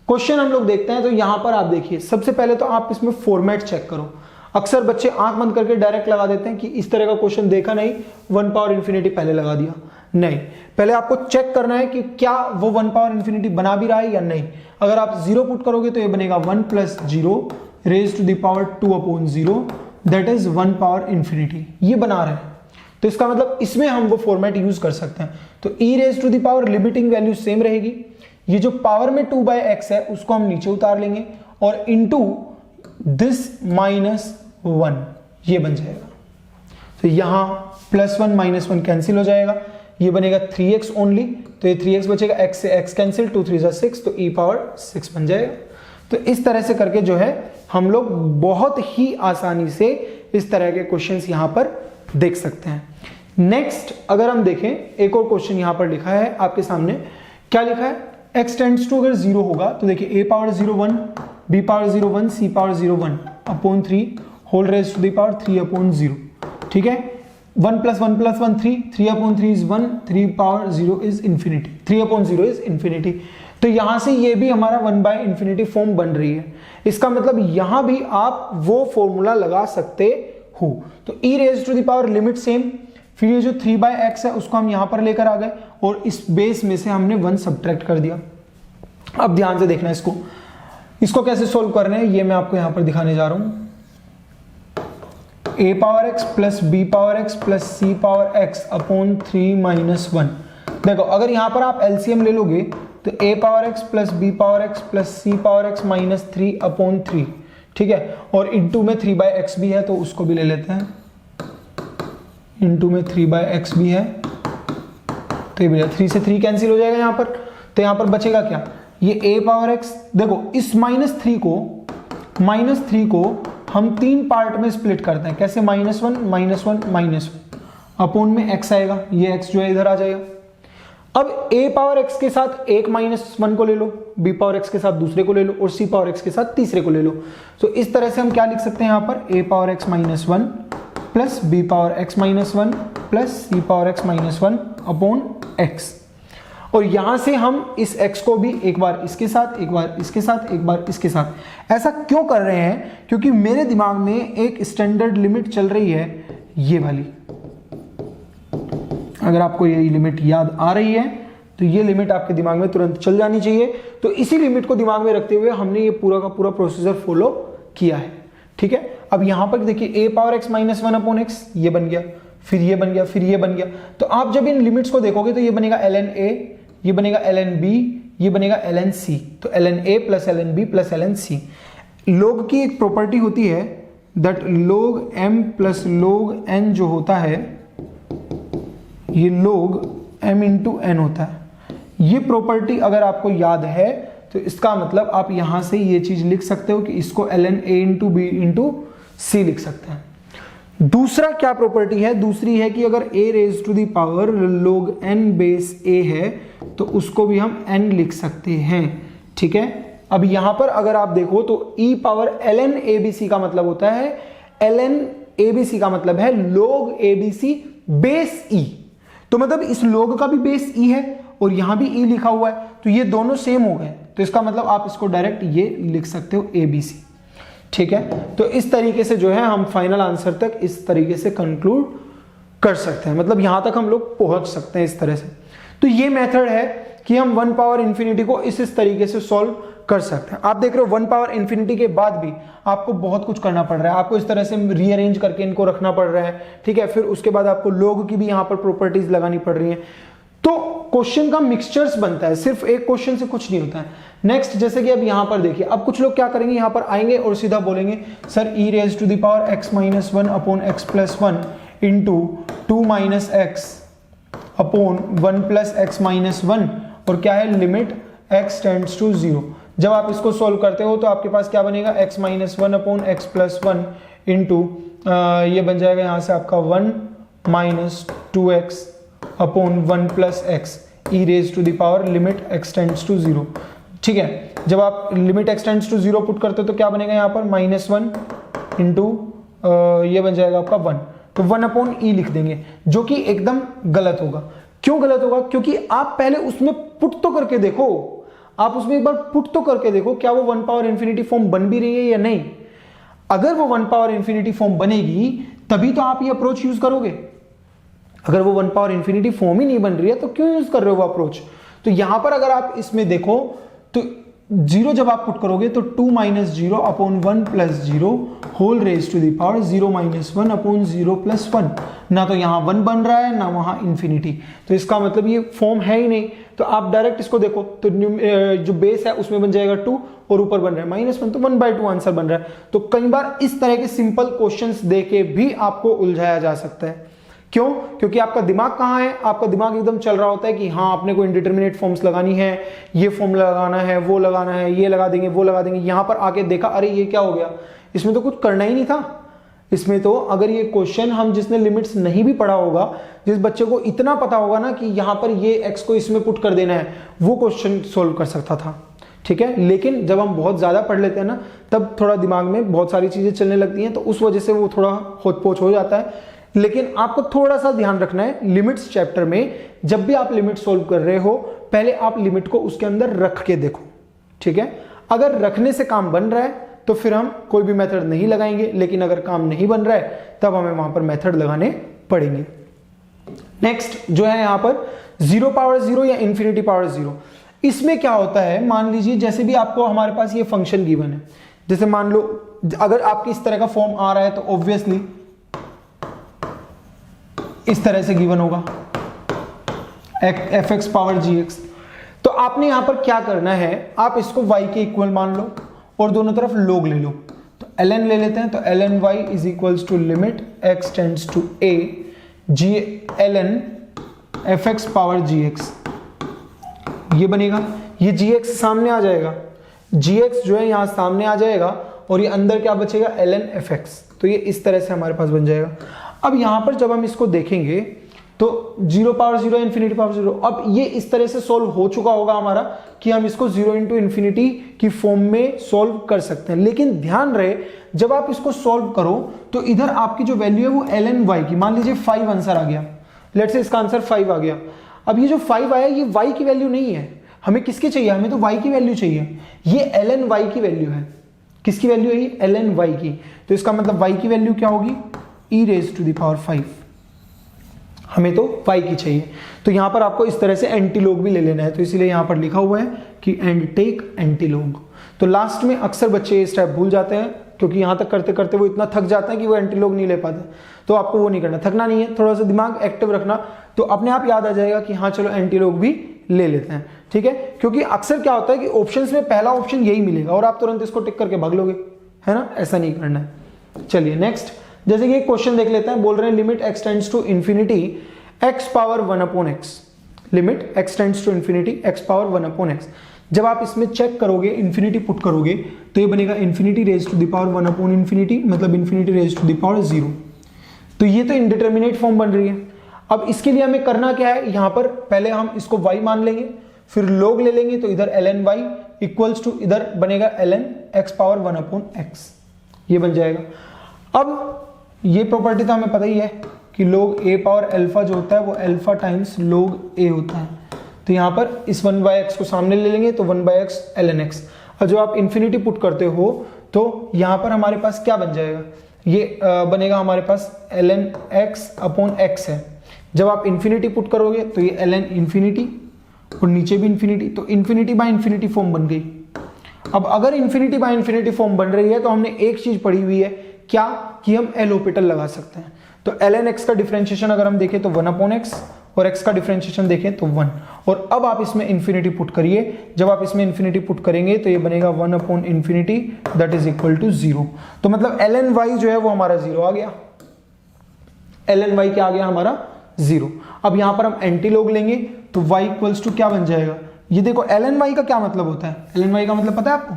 क्वेश्चन हम लोग देखते हैं तो यहां पर आप देखिए सबसे पहले तो आप इसमें फॉर्मेट चेक करो। अक्सर बच्चे आंख बंद करके डायरेक्ट लगा देते हैं कि इस तरह का क्वेश्चन देखा नहीं 1 पावर इंफिनिटी पहले लगा दिया, नहीं, पहले आपको चेक करना है कि क्या वो 1 पावर इंफिनिटी बना भी रहा है या नहीं। अगर आप 0 पुट करोगे तो ये बनेगा 1 plus 0 raise to the power 2 upon 0 that is 1 power infinity, ये बना रहे हैं। तो इसका मतलब इसमें हम वो फॉर्मेट यूज कर सकते हैं। तो e raise to the power limiting value same रहेगी, ये जो पावर में 2/x है उसको हम नीचे उतार लेंगे और इनटू दिस -1 ये बन जाएगा। तो यहां +1 -1 कैंसिल हो जाएगा, ये बनेगा 3x ओनली, तो ये 3x बचेगा, x से x कैंसिल, 2 3 6 तो e पावर 6 बन जाएगा। तो इस तरह से करके जो है हम लोग बहुत ही आसानी से इस तरह के क्वेश्चंस यहां पर देख सकते हैं। नेक्स्ट अगर हम देखें एक और क्वेश्चन यहां पर लिखा है आपके सामने, क्या लिखा है, x टेंड्स टू अगर 0 होगा तो देखिए a power 0 1, b power 0 1, c power 0 1 upon 3 whole raise to the power 3 upon 0, ठीक है। 1 + 1 + 1 3, 3 upon 3 is 1, 3 power 0 is infinity, 3 upon 0 is infinity. तो यहां से ये भी हमारा 1/इंफिनिटी फॉर्म बन रही है, इसका मतलब यहां भी आप वो फॉर्मूला लगा सकते हो। तो e raise to the power limit same, फिर ये जो 3/x है उसको हम यहां पर लेकर आ गए और इस बेस में से हमने 1 सब्ट्रैक्ट कर दिया। अब ध्यान से देखना इसको कैसे सोल्व करना है ये मैं आपको यहां पर दिखाने जा रहा हूं। a power x plus b power x plus c power x upon 3 - 1। देखो अगर यहां पर आप एलसीएम ले लोगे तो a power x plus b power x plus c power x -3 upon 3, ठीक है, और इनटू में 3/x भी है तो उसको भी ले लेते हैं, इनटू में 3/x भी है तो ये भी 3 से 3 कैंसिल हो जाएगा यहाँ पर, तो यहाँ पर बचेगा क्या, ये a पावर x। देखो इस -3 को हम 3 पार्ट में स्प्लिट करते हैं, कैसे, -1 -1 -1 अपोन में x आएगा, ये x जो है इधर आ जाएगा। अब a पावर x के साथ एक -1 को ले लो, b पावर x के साथ दूसरे को ले लो और c पावर x के साथ तीसरे को ले लो। तो इस तरह से हम क्या लिख सकते हैं यहाँ पर, a power x -1 plus b power x -1 plus c power x -1 upon x। और यहां से हम इस x को भी एक बार इसके साथ, एक बार इसके साथ, एक बार इसके साथ। ऐसा क्यों कर रहे हैं, क्योंकि मेरे दिमाग में एक स्टैंडर्ड लिमिट चल रही है, ये वाली। अगर आपको ये लिमिट याद आ रही है तो ये लिमिट आपके दिमाग में तुरंत चल जानी चाहिए। तो इसी लिमिट को दिमाग में रखते हुए हमने ये पूरा का पूरा प्रोसीजर फॉलो किया है, ठीक है। अब यहां पर देखिए a power x -1 upon x, ये बन गया, फिर ये बन गया, फिर ये बन गया। तो आप जब इन लिमिट्स को देखोगे तो ये बनेगा ln a, ये बनेगा ln b, ये बनेगा ln c। तो ln a plus ln b plus ln c। log की एक प्रॉपर्टी होती है that log m plus log n जो होता है, ये log m इंटू n होता है। ये प्रॉपर्टी अगर आपको याद है तो इसका मतलब आप यहां से ये चीज लिख सकते हो कि इसको ln a into b into c लिख सकते हैं। दूसरा क्या प्रॉपर्टी है, दूसरी है कि अगर a raise to the power log n base a है तो उसको भी हम n लिख सकते हैं, ठीक है। अब यहां पर अगर आप देखो तो e पावर ln abc का मतलब होता है, ln abc का मतलब है log abc बेस e। तो मतलब इस log का भी बेस e है और यहां भी e लिखा हुआ है, तो ये दोनों सेम हो गए। तो इसका मतलब आप इसको डायरेक्ट ये लिख सकते हो abc, ठीक है। तो इस तरीके से जो है हम फाइनल आंसर तक इस तरीके से कंक्लूड कर सकते हैं, मतलब यहां तक हम लोग पहुंच सकते हैं इस तरह से। तो ये मेथड है कि हम 1 पावर इंफिनिटी को इस तरीके से सॉल्व कर सकते हैं। आप देख रहे हो 1 पावर इंफिनिटी के बाद भी आपको बहुत कुछ करना पड़ रहा है, आपको इस तरह से रीअरेंज करके इनको रखना पड़ रहा है, ठीक है। फिर उसके बाद आपको log की भी यहां पर प्रॉपर्टीज लगानी पड़ रही है। तो क्वेश्चन का मिक्सचर्स बनता है, सिर्फ एक क्वेश्चन से कुछ नहीं होता है। नेक्स्ट जैसे कि अब यहां पर देखिए, अब कुछ लोग क्या करेंगे, यहां पर आएंगे और सीधा बोलेंगे sir e raise to the power x -1 upon x plus 1 into 2 minus x upon 1 plus x minus 1, और क्या है, लिमिट x टेंड्स टू 0। जब आप इसको सोल्व करते हो तो आपके पास क्या बनेगा, x -1 upon x plus 1 into ये बन जाएगा यहां से आपका 1 minus 2x upon 1 plus x e raise to the power limit x tends to 0, ठीक है। जब आप limit x tends to 0 put करते हो तो क्या बनेगा यहाँ पर, -1 इंटू ये बन जाएगा आपका 1, तो 1 अपॉन ई लिख देंगे, जो कि एकदम गलत होगा। क्यों गलत होगा, क्योंकि आप पहले उसमें पुट तो करके देखो, आप उसमें एक बार पुट तो करके देखो क्या वो 1 पावर इंफिनिटी फॉर्म बन भी रही है या नहीं। अगर वो 1 पावर इंफिनिटी फॉर्म बनेगी तभी तो आप ये अप्रोच यूज करोगे। अगर वो 1 पावर इंफिनिटी फॉर्म ही नहीं बन रही है तो क्यों यूज कर रहे हो वो अप्रोच। तो यहां पर अगर आप इसमें देखो तो 0 जब आप पुट करोगे तो 2 minus 0 upon 1 plus 0 whole raise to the power 0 minus 1 upon 0 plus 1। ना तो यहां 1 बन रहा है ना वहां इंफिनिटी, तो इसका मतलब ये फॉर्म है ही नहीं। तो आप डायरेक्ट इसको देखो तो जो बेस है उसमें बन जाएगा 2 और ऊपर बन रहा है -1, तो 1/2 आंसर बन रहा है। तो कई बार इस तरह के सिंपल क्वेश्चंस देके भी आपको उलझाया जा सकता है। क्यों, क्योंकि आपका दिमाग कहाँ है, आपका दिमाग एकदम चल रहा होता है कि हाँ आपने कोई इंडिटरमिनेट फॉर्म्स लगानी है, ये फॉर्म लगाना है, वो लगाना है, ये लगा देंगे, वो लगा देंगे। यहां पर आके देखा अरे ये क्या हो गया, इसमें तो कुछ करना ही नहीं था। इसमें तो अगर ये क्वेश्चन हम जिसने लिमिट्स नहीं भी पढ़ा होगा, जिस बच्चे को इतना पता होगा ना कि यहां पर ये एक्स को इसमें पुट कर देना है, वो क्वेश्चन सोल्व कर सकता था, ठीक है। लेकिन जब हम बहुत ज्यादा पढ़ लेते हैं ना तब थोड़ा दिमाग में बहुत सारी चीजें चलने लगती हैं, तो उस वजह से वो थोड़ा होच-पोच हो जाता है। लेकिन आपको थोड़ा सा ध्यान रखना है, लिमिट्स चैप्टर में जब भी आप लिमिट सोल्व कर रहे हो पहले आप लिमिट को उसके अंदर रख के देखो, ठीक है। अगर रखने से काम बन रहा है तो फिर हम कोई भी मेथड नहीं लगाएंगे, लेकिन अगर काम नहीं बन रहा है तब हमें वहां पर मेथड लगाने पड़ेंगे। नेक्स्ट जो है यहां पर 0 पावर 0 या इंफिनिटी पावर 0, इसमें क्या होता है, मान लीजिए जैसे भी आपको हमारे पास ये फंक्शन गिवन है, जैसे मान लो अगर आपकी इस तरह का फॉर्म आ रहा है तो ऑब्वियसली इस तरह से गिवन होगा fx पावर gx। तो आपने यहां पर क्या करना है, आप इसको y के इक्वल मान लो और दोनों तरफ log ले लो। तो ln ले लेते हैं, तो ln y is equals to limit x tends to a g ln fx power gx, ये बनेगा, ये gx सामने आ जाएगा, gx जो है यहां सामने आ जाएगा और ये अंदर क्या बचेगा ln fx, तो ये इस तरह से हमारे पास बन जाएगा। अब यहां पर जब हम इसको देखेंगे तो 0 पावर 0 इन्फिनिटी पावर 0, अब ये इस तरह से सॉल्व हो चुका होगा हमारा कि हम इसको 0 इंटू इन्फिनिटी की फॉर्म में सॉल्व कर सकते हैं। लेकिन ध्यान रहे जब आप इसको सॉल्व करो तो इधर आपकी जो वैल्यू है वो ln y की, मान लीजिए 5 आंसर आ गया, लेट्स से इसका आंसर 5 आ गया। अब ये जो 5 आया ये y की वैल्यू नहीं है, हमें किसकी चाहिए, हमें तो y की वैल्यू चाहिए, ये ln y की वैल्यू है, किसकी वैल्यू है ये ln y की, तो इसका मतलब y की वैल्यू क्या होगी e raise to the power 5, हमें तो y की चाहिए। तो यहां पर आपको इस तरह से एंटीलॉग भी ले लेना है, तो इसीलिए यहां पर लिखा हुआ है कि एंड टेक एंटीलॉग। तो लास्ट में अक्सर बच्चे ये स्टेप भूल जाते हैं क्योंकि यहां तक करते करते वो इतना थक जाते हैं कि वो एंटीलॉग नहीं ले पाते, तो आपको वो नहीं करना, थकना नहीं है, थोड़ा सा दिमाग एक्टिव रखना, तो अपने आप याद आ जाएगा कि हाँ चलो एंटीलॉग भी ले लेते हैं, ठीक है। क्योंकि अक्सर क्या होता है कि ऑप्शंस में पहला ऑप्शन यही मिलेगा और आप तुरंत इसको टिक करके भाग लोगे, है ना, ऐसा नहीं करना है। चलिए नेक्स्ट, जैसे कि एक क्वेश्चन देख लेते हैं, बोल रहे हैं limit x tends to infinity x power 1 upon x, limit x tends to infinity x power 1 upon x। जब आप इसमें चेक करोगे, इंफिनिटी पुट करोगे तो ये बनेगा infinity raise to the power 1 upon infinity, मतलब infinity raise to the power 0। तो ये तो इंडिटरमिनेट फॉर्म बन रही है। अब इसके लिए हमें करना क्या है, यहां पर पहले हम इसको y मान लेंगे, फिर log ले लेंगे, तो इधर ln y इक्वल्स टू इधर बनेगा ln x power 1 upon x, ये बन जाएगा। अब ये प्रॉपर्टी तो हमें पता ही है कि log a पावर अल्फा जो होता है वो अल्फा टाइम्स log a होता है, तो यहां पर इस 1/x को सामने ले लेंगे तो 1/x ln x। और जो आप इंफिनिटी पुट करते हो तो यहां पर हमारे पास क्या बन जाएगा, ये बनेगा हमारे पास ln x अपॉन x है। जब आप इंफिनिटी पुट करोगे तो ये ln इंफिनिटी और नीचे भी इंफिनिटी, तो इंफिनिटी बाय इंफिनिटी फॉर्म बन गई। अब अगर इंफिनिटी बाय इंफिनिटी फॉर्म बन रही है तो हमने एक चीज पढ़ी हुई है क्या, कि हम एलोपिटल लगा सकते हैं। तो ln x का डिफरेंशिएशन अगर हम देखें तो 1 अपॉन x और x का डिफरेंशिएशन देखें तो 1, और अब आप इसमें इंफिनिटी पुट करिए, जब आप इसमें इंफिनिटी पुट करेंगे तो ये बनेगा 1 upon infinity that is equal to 0। तो मतलब ln y जो है वो हमारा 0 आ गया, ln y क्या आ गया हमारा 0। अब यहां पर हम एंटीलॉग लेंगे तो y इक्वल्स टू क्या बन जाएगा, ये देखो ln y का क्या मतलब होता है, ln y का मतलब पता है आपको,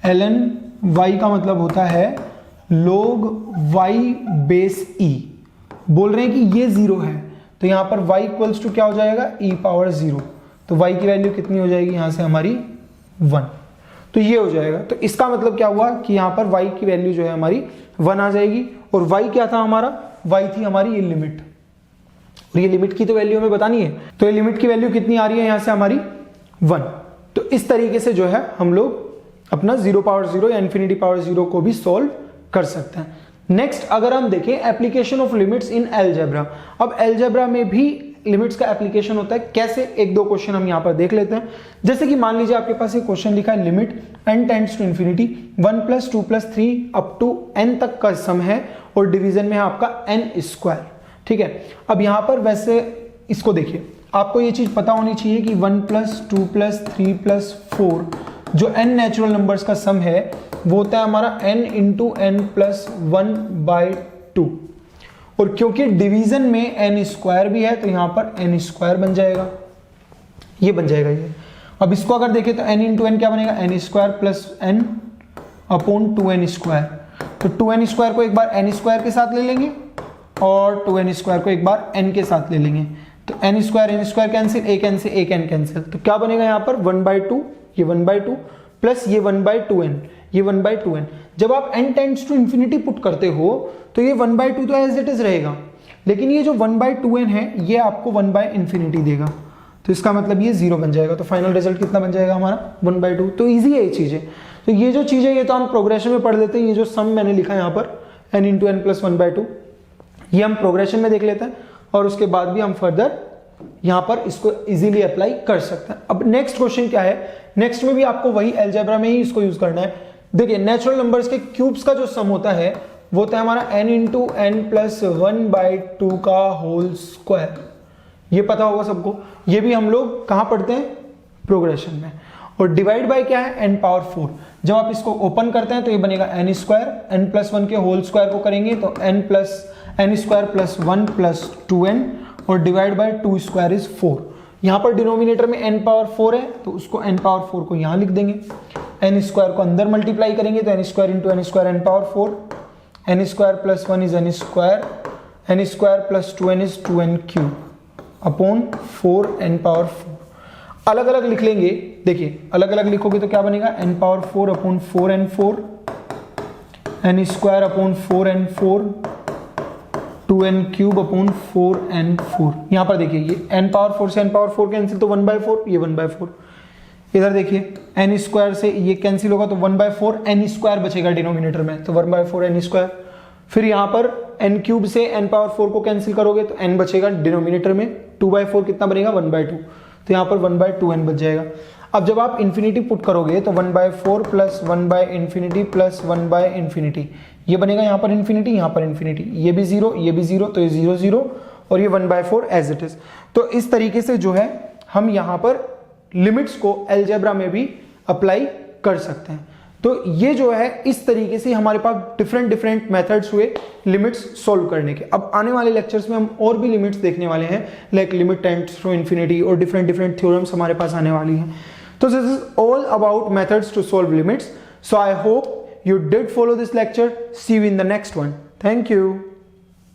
ln y का मतलब होता है log y बेस e। बोल रहे हैं कि ये 0 है तो यहां पर y इक्वल्स टू क्या हो जाएगा e पावर 0, तो y की वैल्यू कितनी हो जाएगी यहां से हमारी 1, तो ये हो जाएगा। तो इसका मतलब क्या हुआ कि यहां पर y की वैल्यू जो है हमारी 1 आ जाएगी, और y क्या था हमारा, y थी हमारी ये लिमिट, और ये लिमिट की तो वैल्यू हमें बतानी है, तो ये लिमिट की वैल्यू कितनी आ रही है यहां से हमारी 1। तो इस तरीके से जो है हम लोग अपना 0 पावर 0 या इंफिनिटी पावर 0 को भी सॉल्व कर सकते हैं। नेक्स्ट अगर हम देखें application of limits in algebra, अब अलजेब्रा में भी लिमिट्स का एप्लीकेशन होता है, कैसे, एक दो क्वेश्चन हम यहां पर देख लेते हैं। जैसे कि मान लीजिए आपके पास एक क्वेश्चन लिखा है limit n tends to infinity 1 + 2 + 3 up to n तक का सम है और डिवीजन में है आपका n², ठीक है। अब यहां पर वैसे इसको देखिए, आपको ये चीज पता होनी चाहिए कि 1 + 2 + 3 + 4 जो n नेचुरल नंबर्स का सम है वो होता है हमारा n × n + 1/2, और क्योंकि डिवीजन में n² भी है तो यहां पर n² बन जाएगा, ये बन जाएगा ये। अब इसको अगर देखें तो n × n क्या बनेगा, n² + n अपॉन 2n², तो 2n² को एक बार n² के साथ ले लेंगे और 2n² को एक बार n के साथ ले लेंगे, तो n² कैंसिल, एक n से एक n कैंसिल, तो क्या बनेगा यहां पर 1/2, ये 1/2 प्लस ये 1/2n, ये 1/2n। जब आप n tends to infinity put करते हो तो ये 1/2 तो एज इट इज रहेगा, लेकिन ये जो 1/2n है ये आपको 1/∞ देगा, तो इसका मतलब ये 0 बन जाएगा। तो फाइनल रिजल्ट कितना बन जाएगा हमारा 1/2। तो इजी है ये चीजें, तो ये जो चीजें ये तो हम प्रोग्रेशन में पढ़ लेते हैं, ये जो सम मैंने लिखा है यहाँ पर n × n + 1/2 ये हम प्रोग्रेशन में देख लेते हैं, और उसके बाद भी हम फर्दर यहां पर इसको इजीली अप्लाई कर सकते हैं। अब नेक्स्ट क्वेश्चन क्या है, नेक्स्ट में भी आपको वही अलजेब्रा में ही इसको यूज करना है। देखिए नेचुरल नंबर्स के क्यूब्स का जो सम होता है वो होता है हमारा n × n + 1/2 का होल स्क्वायर, ये पता होगा सबको, ये भी हम लोग कहां पढ़ते हैं, प्रोग्रेशन में। और डिवाइड बाय क्या है, n पावर 4। जब आप इसको ओपन करते हैं तो ये बनेगा n स्क्वायर, n प्लस 1 के होल स्क्वायर को करेंगे तो n square plus 1 plus 2n और डिवाइड बाय 2 स्क्वायर इज 4। यहाँ पर डिनोमिनेटर में n पावर 4 है तो उसको n पावर 4 को यहाँ लिख देंगे, n स्क्वायर को अंदर मल्टीप्लाई करेंगे तो n square into n square n power 4, n square plus 1 is n square plus 2n is 2n cube upon 4n power 4। अलग अलग लिख लेंगे, देखिए अलग अलग लिखोगे तो क्या बनेगा, n power 4 upon 4n4, n square upon 4n4, 2n cube upon 4n4। यहाँ पर देखिए ये n पावर 4 से n पावर 4 कैंसिल तो 1/4, ये 1/4। इधर देखिए n स्क्वायर से ये कैंसिल होगा तो 1/4 n स्क्वायर बचेगा डिनोमिनेटर में तो 1/4 n स्क्वायर। फिर यहाँ पर n क्यूब से n पावर 4 को कैंसिल करोगे तो n बचेगा डिनोमिनेटर में, 2/4 कितना बनेगा 1/2, तो यहाँ पर 1/2n बच जाएगा। अब जब आप इन्फिनिटी पुट करोगे तो 1/4 प्लस 1/इंफिनिटी प्लस 1/इंफिनिटी, ये बनेगा यहाँ पर इन्फिनिटी, यहाँ पर इन्फिनिटी, ये भी 0 ये भी 0 तो ये 0 0 और ये 1/4 एज इट इज। तो इस तरीके से जो है हम यहाँ पर लिमिट्स को अलजेब्रा में भी अप्लाई कर सकते हैं। तो ये जो है इस तरीके से हमारे पास डिफरेंट मेथड्स हुए लिमिट्स सॉल्व करने के। अब आने वाले लेक्चर्स में हम और भी लिमिट्स देखने वाले हैं, like limit tends to infinity और डिफरेंट थ्योरम्स हमारे पास आने वाली हैं। तो this is all about methods to solve limits. So I hope you did follow this lecture. See you in the next one. Thank you.